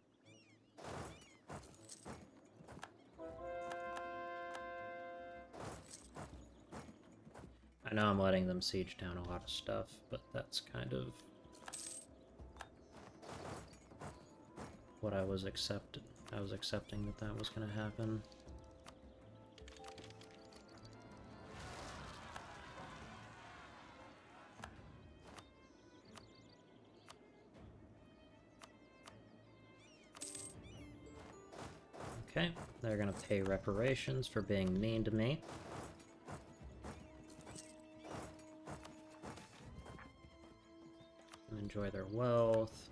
I know I'm letting them siege down a lot of stuff, but that's kind of what I was accepting that that was going to happen. Okay, they're gonna pay reparations for being mean to me. Enjoy their wealth.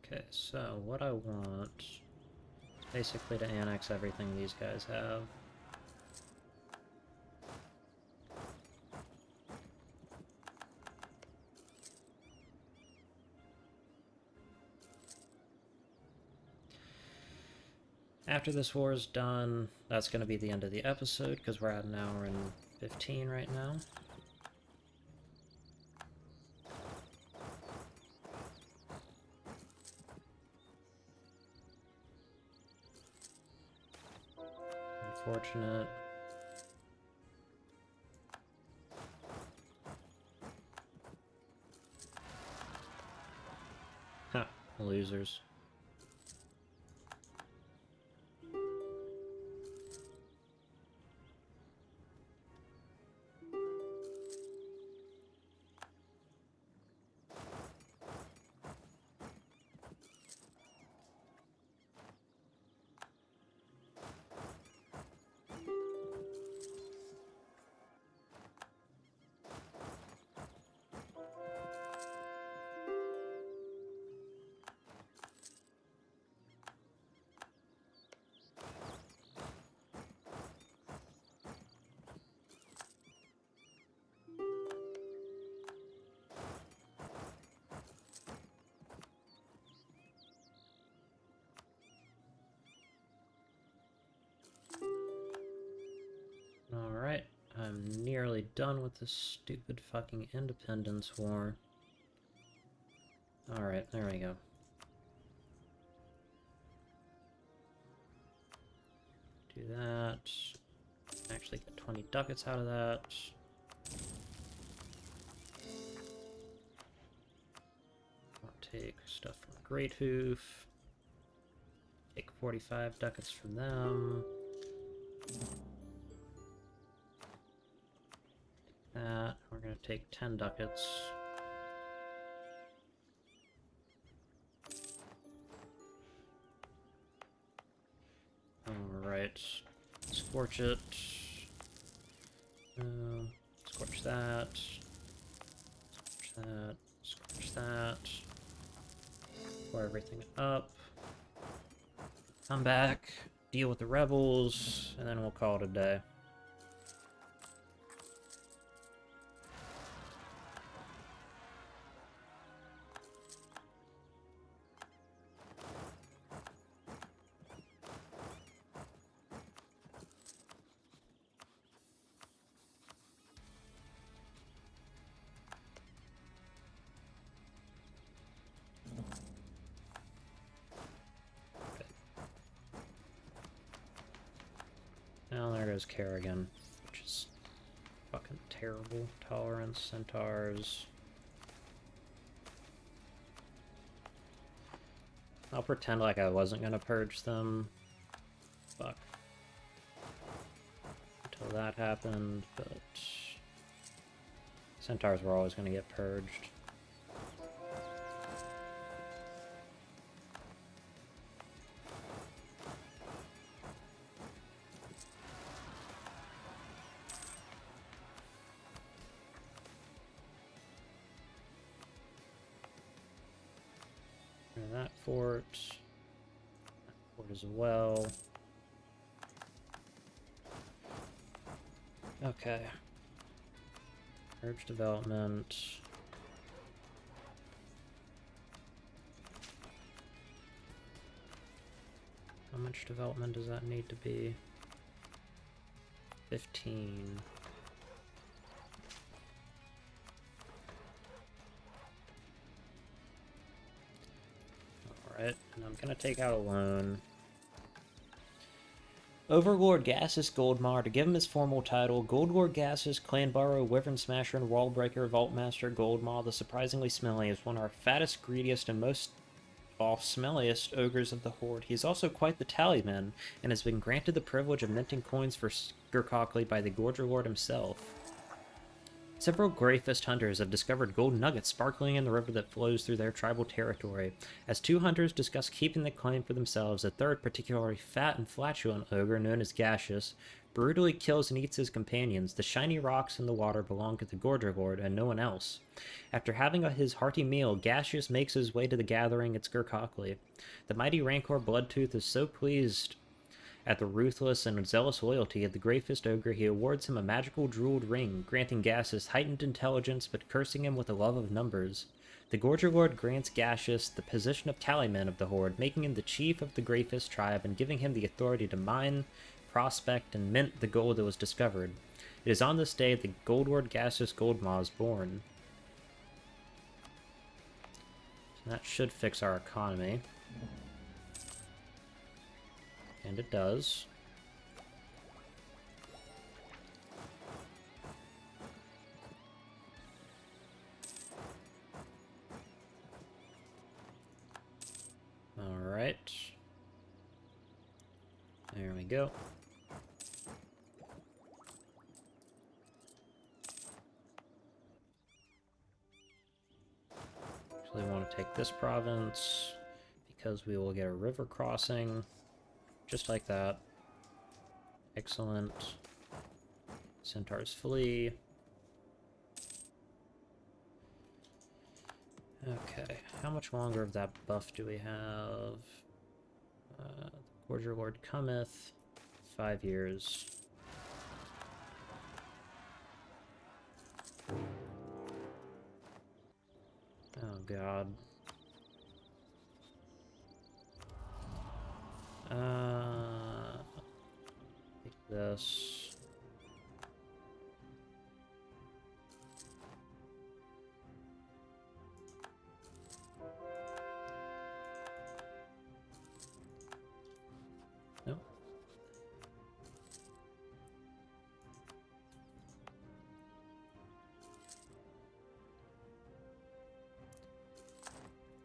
Okay, so what I want is basically to annex everything these guys have. After this war is done, that's going to be the end of the episode, because we're at an hour and 15 right now. Unfortunate. Huh, losers. Alright, I'm nearly done with this stupid fucking independence war. Alright, there we go. Do that. Actually get 20 ducats out of that. I'll take stuff from Great Hoof. Take 45 ducats from them. That. We're gonna take 10 ducats. Alright. Scorch it. Scorch that. Scorch that. Scorch that. Pour everything up. Come back. Deal with the rebels. And then we'll call it a day. Now there goes Kerrigan, which is fucking terrible. Tolerance, centaurs. I'll pretend like I wasn't gonna purge them. Fuck. Until that happened, but centaurs were always gonna get purged. That fort as well. Okay. Urge development. How much development does that need to be? 15. Alright, and I'm gonna take out a loan. Overlord Gasus Goldmar, to give him his formal title, Goldlord Gasus, Clanburrow, Wyvern Smasher, and Wallbreaker, Vaultmaster, Goldmaw, the surprisingly smelly, is one of our fattest, greediest, and most smelliest ogres of the Horde. He is also quite the tallyman, and has been granted the privilege of minting coins for Skurkolki by the Gorger Lord himself. Several Greyfist hunters have discovered gold nuggets sparkling in the river that flows through their tribal territory. As two hunters discuss keeping the claim for themselves, a third, particularly fat and flatulent ogre known as Gaseous, brutally kills and eats his companions. The shiny rocks in the water belong to the Gorger Lord and no one else. After having his hearty meal, Gaseous makes his way to the gathering at Skurkolki. The mighty Rancor Bloodtooth is so pleased at the ruthless and zealous loyalty of the Greyfist Ogre, he awards him a magical jeweled ring, granting Gaseous heightened intelligence but cursing him with a love of numbers. The Gorger Lord grants Gaseous the position of tallyman of the Horde, making him the chief of the Greyfist tribe and giving him the authority to mine, prospect, and mint the gold that was discovered. It is on this day that Goldlord Gaseous Goldmaw is born. So that should fix our economy. And it does. Alright. There we go. Actually, want to take this province because we will get a river crossing. Just like that. Excellent. Centaurs flee. Okay, how much longer of that buff do we have? The Gorger Lord Cometh. 5 years. Oh god. Take this. Nope.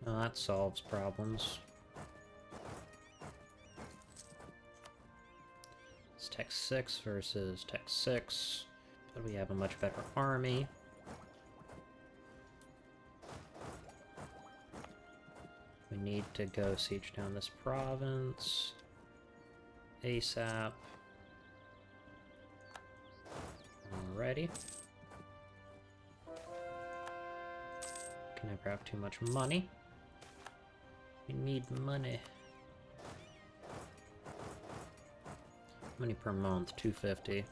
Oh, that solves problems. It's Tech 6 versus Tech 6, but we have a much better army. We need to go siege down this province ASAP. Alrighty. Can never have too much money. We need money. Money per month, 250.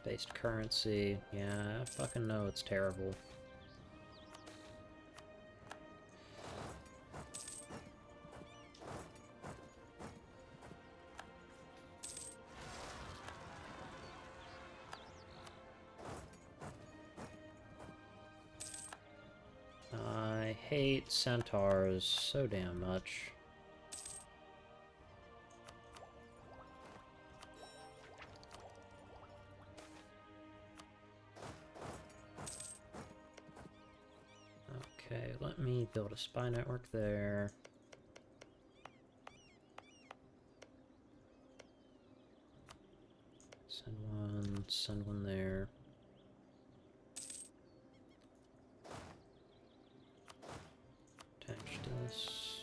Based currency. Yeah, I fucking know it's terrible. I hate centaurs so damn much. Okay, let me build a spy network there. Send one there. Attach this.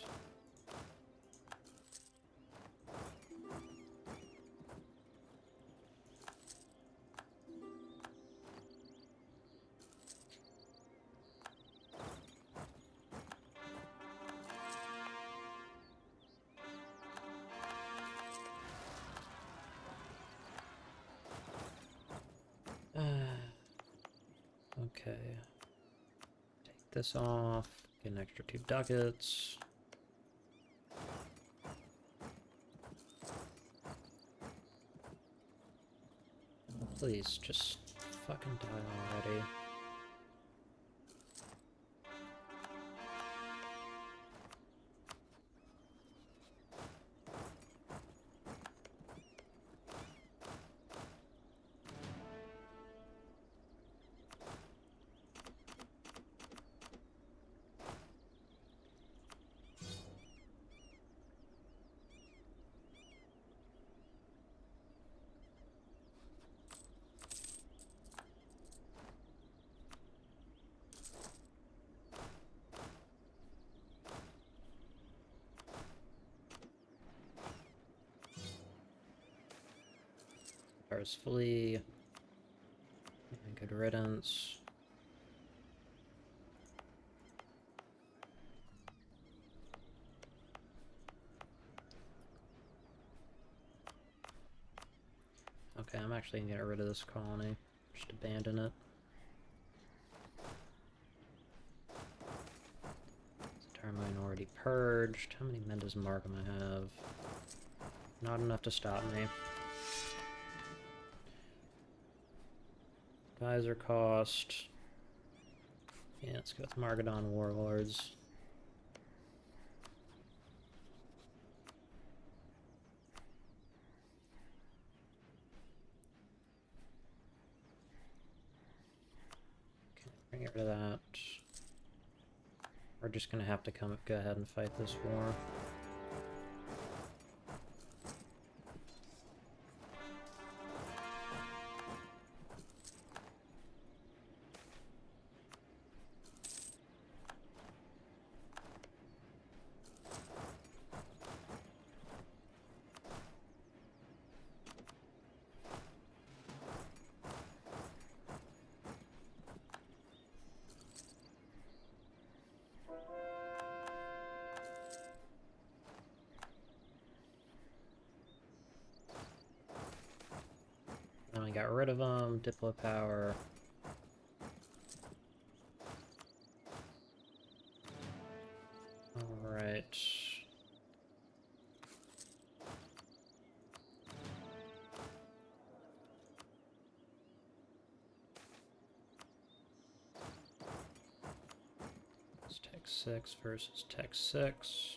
Okay. Take this off. Get an extra 2 ducats. Please, just fucking die already. Cars flee. And good riddance. Okay, I'm actually gonna get rid of this colony. Just abandon it. Termine already purged. How many men does Markham have? Not enough to stop me. Advisor cost. Yeah, let's go with Margadon Warlords. Okay, get rid of that. We're just gonna have to go ahead and fight this war. Then we got rid of them. Diplo power. Alright. It's Tech 6 versus Tech 6.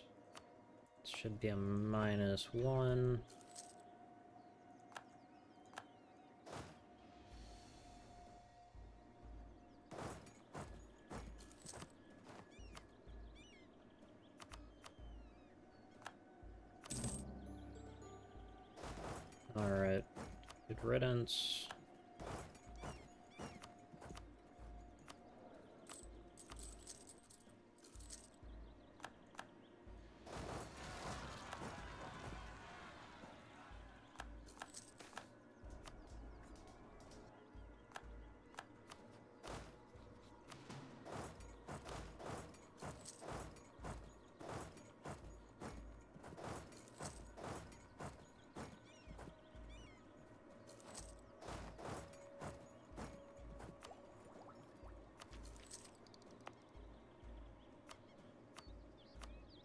It should be a -1. Alright. Good riddance.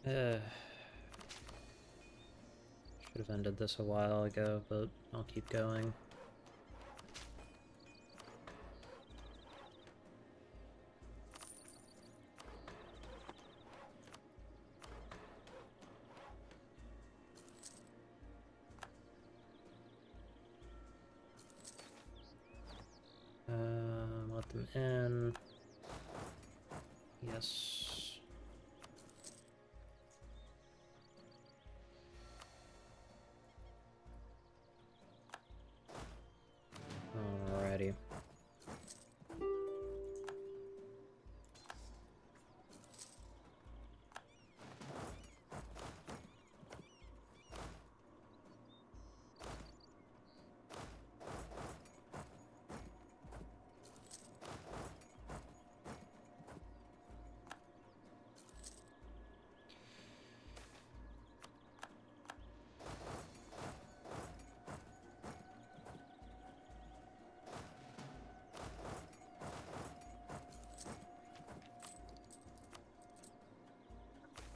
Should have ended this a while ago, but I'll keep going. Let them in. Yes. Alrighty.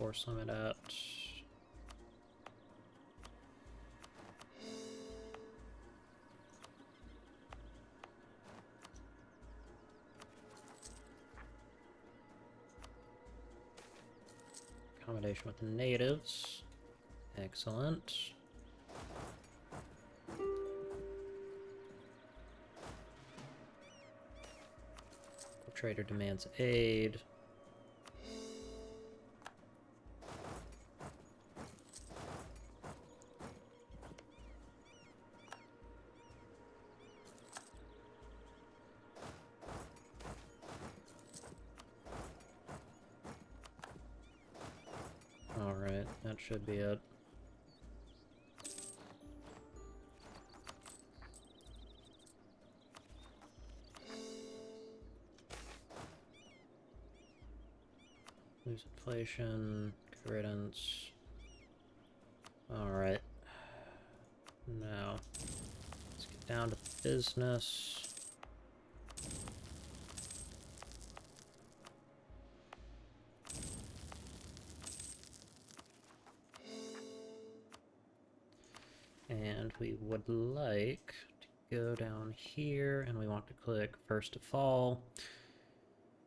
force limit at? Accommodation with the natives. Excellent. Trader demands aid. Alright, that should be it. Lose inflation, good riddance. Alright. Now, let's get down to business. And we would like to go down here, and we want to click First to Fall.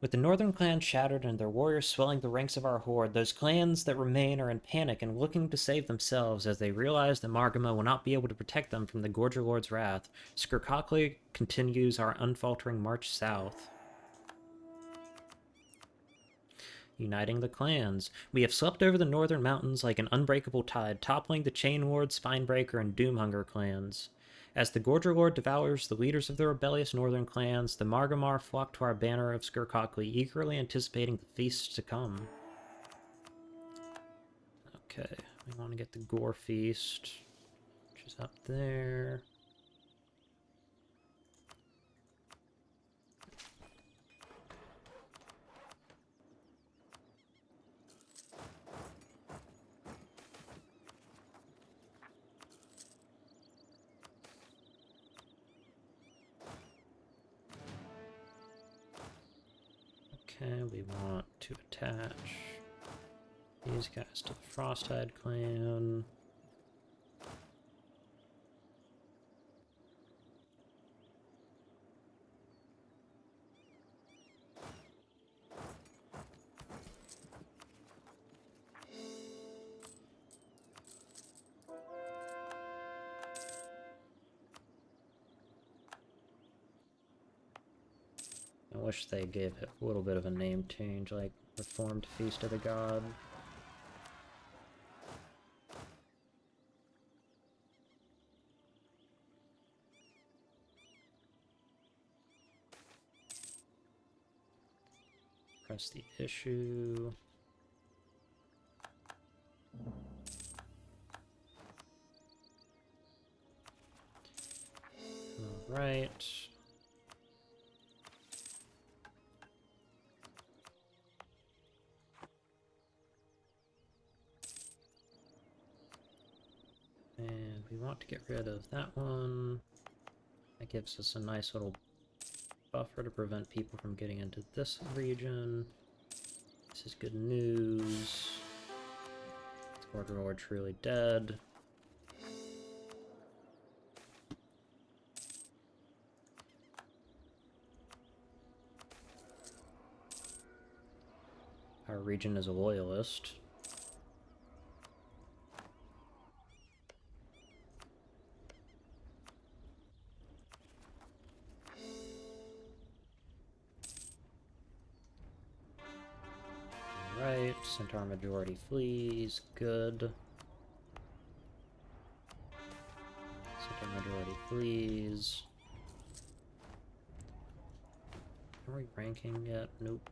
With the northern clans shattered and their warriors swelling the ranks of our horde, those clans that remain are in panic and looking to save themselves as they realize that Margama will not be able to protect them from the Gorger Lord's wrath. Skurkolki continues our unfaltering march south. Uniting the clans. We have swept over the northern mountains like an unbreakable tide, toppling the Chain Ward, Spinebreaker, and Doomhunger clans. As the Gorger Lord devours the leaders of the rebellious northern clans, the Margamar flock to our banner of Skurkolki, eagerly anticipating the feast to come. Okay, we want to get the Gore Feast, which is up there. Okay, we want to attach these guys to the Frosthide clan. I wish they gave it a little bit of a name change, like Reformed Feast of the God. Press the issue. All right. And we want to get rid of that one. That gives us a nice little buffer to prevent people from getting into this region. This is good news. Gorger Lord truly dead. Our region is a loyalist. Alright, Centaur majority flees, good. Centaur majority flees. Are we ranking yet? Nope.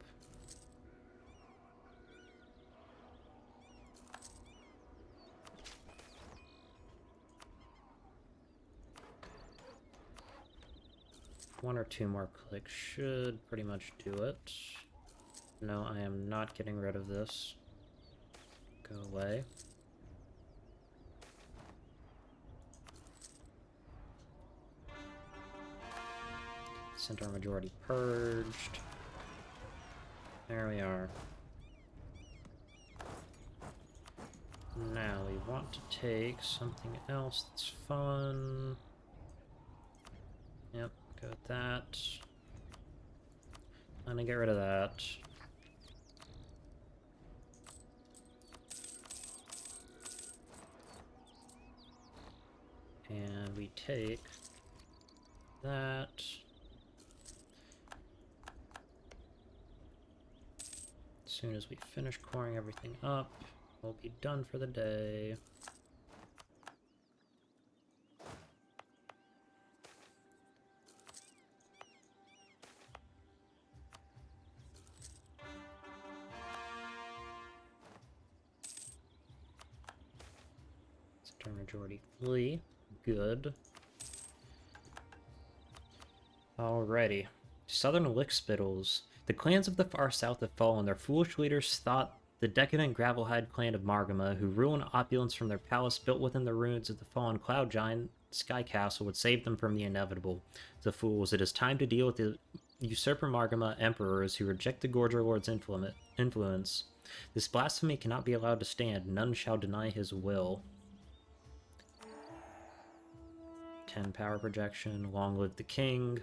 One or two more clicks should pretty much do it. No, I am not getting rid of this. Go away. Centaur majority purged. There we are. Now we want to take something else that's fun. Yep, go with that. I'm gonna get rid of that. And we take that. As soon as we finish coring everything up, we'll be done for the day. Turn majority flee. Good. Alrighty. Southern Lickspittles. The clans of the far south have fallen. Their foolish leaders thought the decadent Gravelhide clan of Margama, who rule in opulence from their palace built within the ruins of the fallen cloud giant Sky Castle, would save them from the inevitable. The fools, it is time to deal with the usurper Margama emperors who reject the Gorger Lord's influence. This blasphemy cannot be allowed to stand. None shall deny his will. 10 power projection. Long live the king.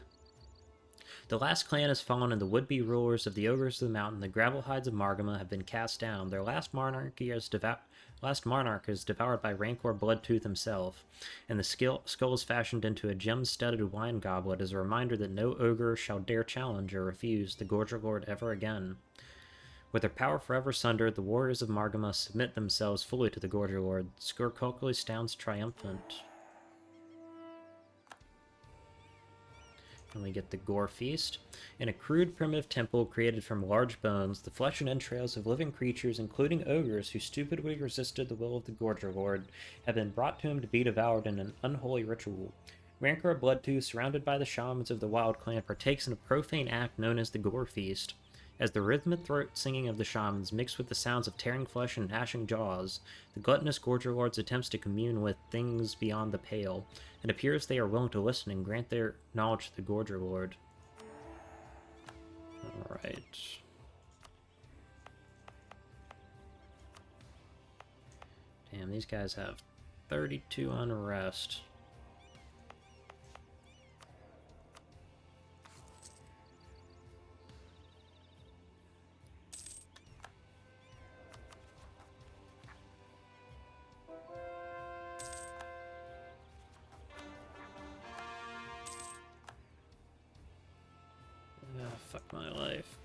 The last clan has fallen, and the would-be rulers of the ogres of the mountain, the Gravelhides of Margama, have been cast down. Their last monarch is devoured by Rancor Bloodtooth himself, and the skull is fashioned into a gem-studded wine goblet as a reminder that no ogre shall dare challenge or refuse the Gorger Lord ever again. With their power forever sundered, the warriors of Margama submit themselves fully to the Gorger Lord. Skurkolki stands triumphant. And we get the Gore Feast. In a crude, primitive temple created from large bones, the flesh and entrails of living creatures, including ogres who stupidly resisted the will of the Gorger Lord, have been brought to him to be devoured in an unholy ritual. Rancor Bloodtooth, surrounded by the shamans of the Wild Clan, partakes in a profane act known as the Gore Feast. As the rhythmic throat singing of the shamans mixed with the sounds of tearing flesh and gnashing jaws, the gluttonous Gorger Lords attempts to commune with things beyond the pale. It appears they are willing to listen and grant their knowledge to the Gorger Lord. Alright. Damn, these guys have 32 unrest. Fuck my life.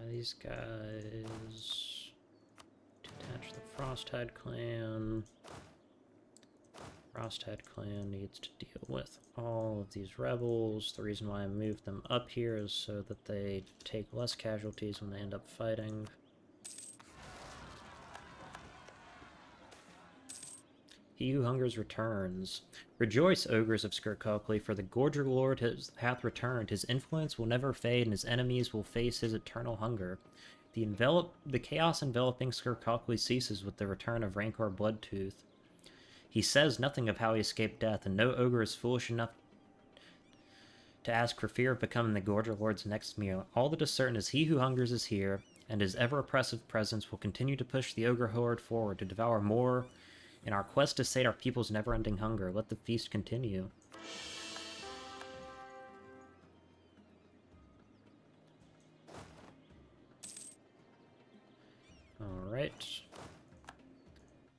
These guys detach the Frosthide clan. Frosthide clan needs to deal with all of these rebels. The reason why I moved them up here is so that they take less casualties when they end up fighting. He who hungers returns. Rejoice, ogres of Skurkolki, for the Gorger Lord hath returned. His influence will never fade, and his enemies will face his eternal hunger. The chaos enveloping Skurkolki ceases with the return of Rancor Bloodtooth. He says nothing of how he escaped death, and no ogre is foolish enough to ask for fear of becoming the Gorger Lord's next meal. All that is certain is he who hungers is here, and his ever-oppressive presence will continue to push the ogre horde forward to devour more in our quest to sate our people's never-ending hunger. Let the feast continue. Alright.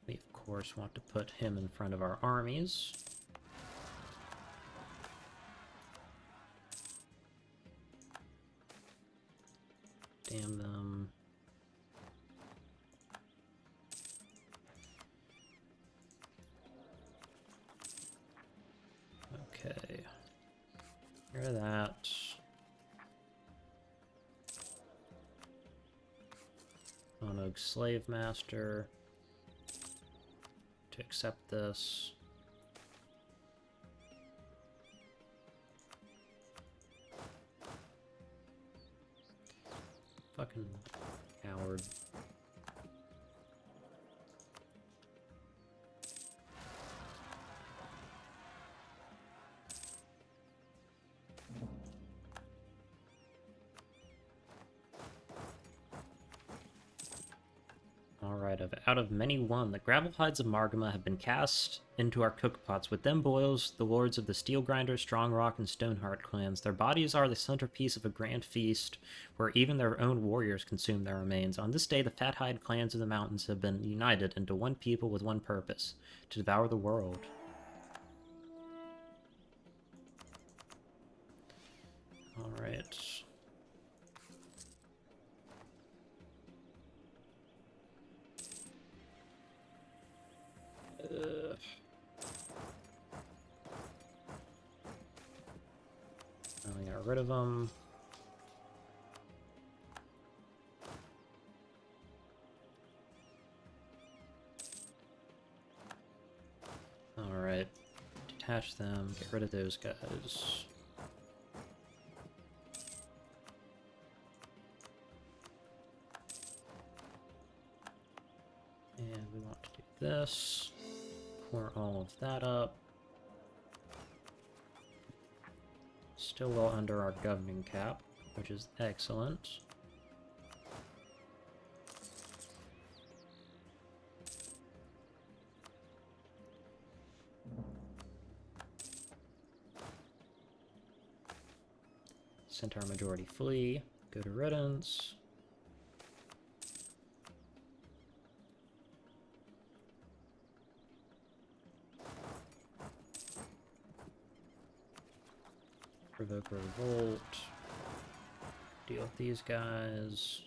We, of course, want to put him in front of our armies. Damn them. Okay. Hear that. Onog Slave Master. To accept this. Fucking Coward. Alright, out of many one, the gravel hides of Margama have been cast into our cookpots. With them boils the lords of the Steel Grinder, Strongrock, and Stoneheart clans. Their bodies are the centerpiece of a grand feast, where even their own warriors consume their remains. On this day, the Fathide clans of the mountains have been united into one people with one purpose, to devour the world. Alright. I got rid of them. Alright. Detach them, get rid of those guys. And we want to do this. Pour all of that up. Still well under our governing cap, which is excellent. Centaur majority flee. Good riddance. Provoke revolt. Deal with these guys.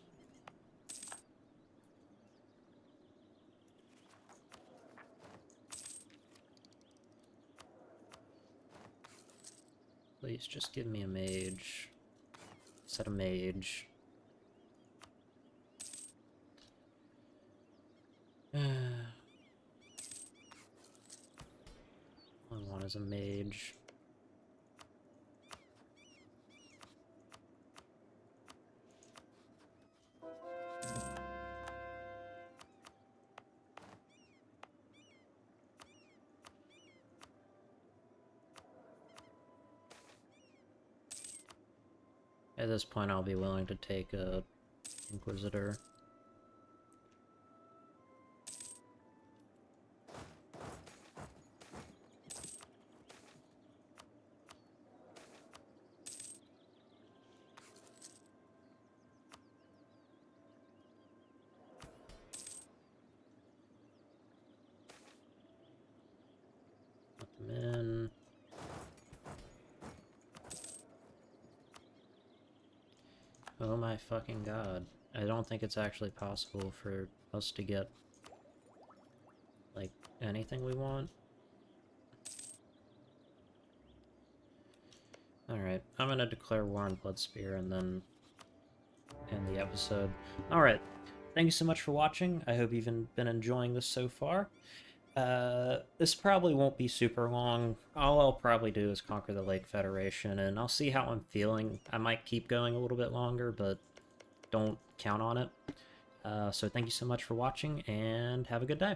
Please just give me a mage. Set a mage. All I want is a mage. At this point, I'll be willing to take a Inquisitor. Put them in. Oh my fucking god. I don't think it's actually possible for us to get, like, anything we want. Alright, I'm gonna declare war on Bloodspear and then end the episode. Alright, thank you so much for watching. I hope you've been enjoying this so far. This probably won't be super long. All I'll probably do is conquer the Lake Federation, and I'll see how I'm feeling. I might keep going a little bit longer, but don't count on it. So thank you so much for watching, and have a good day.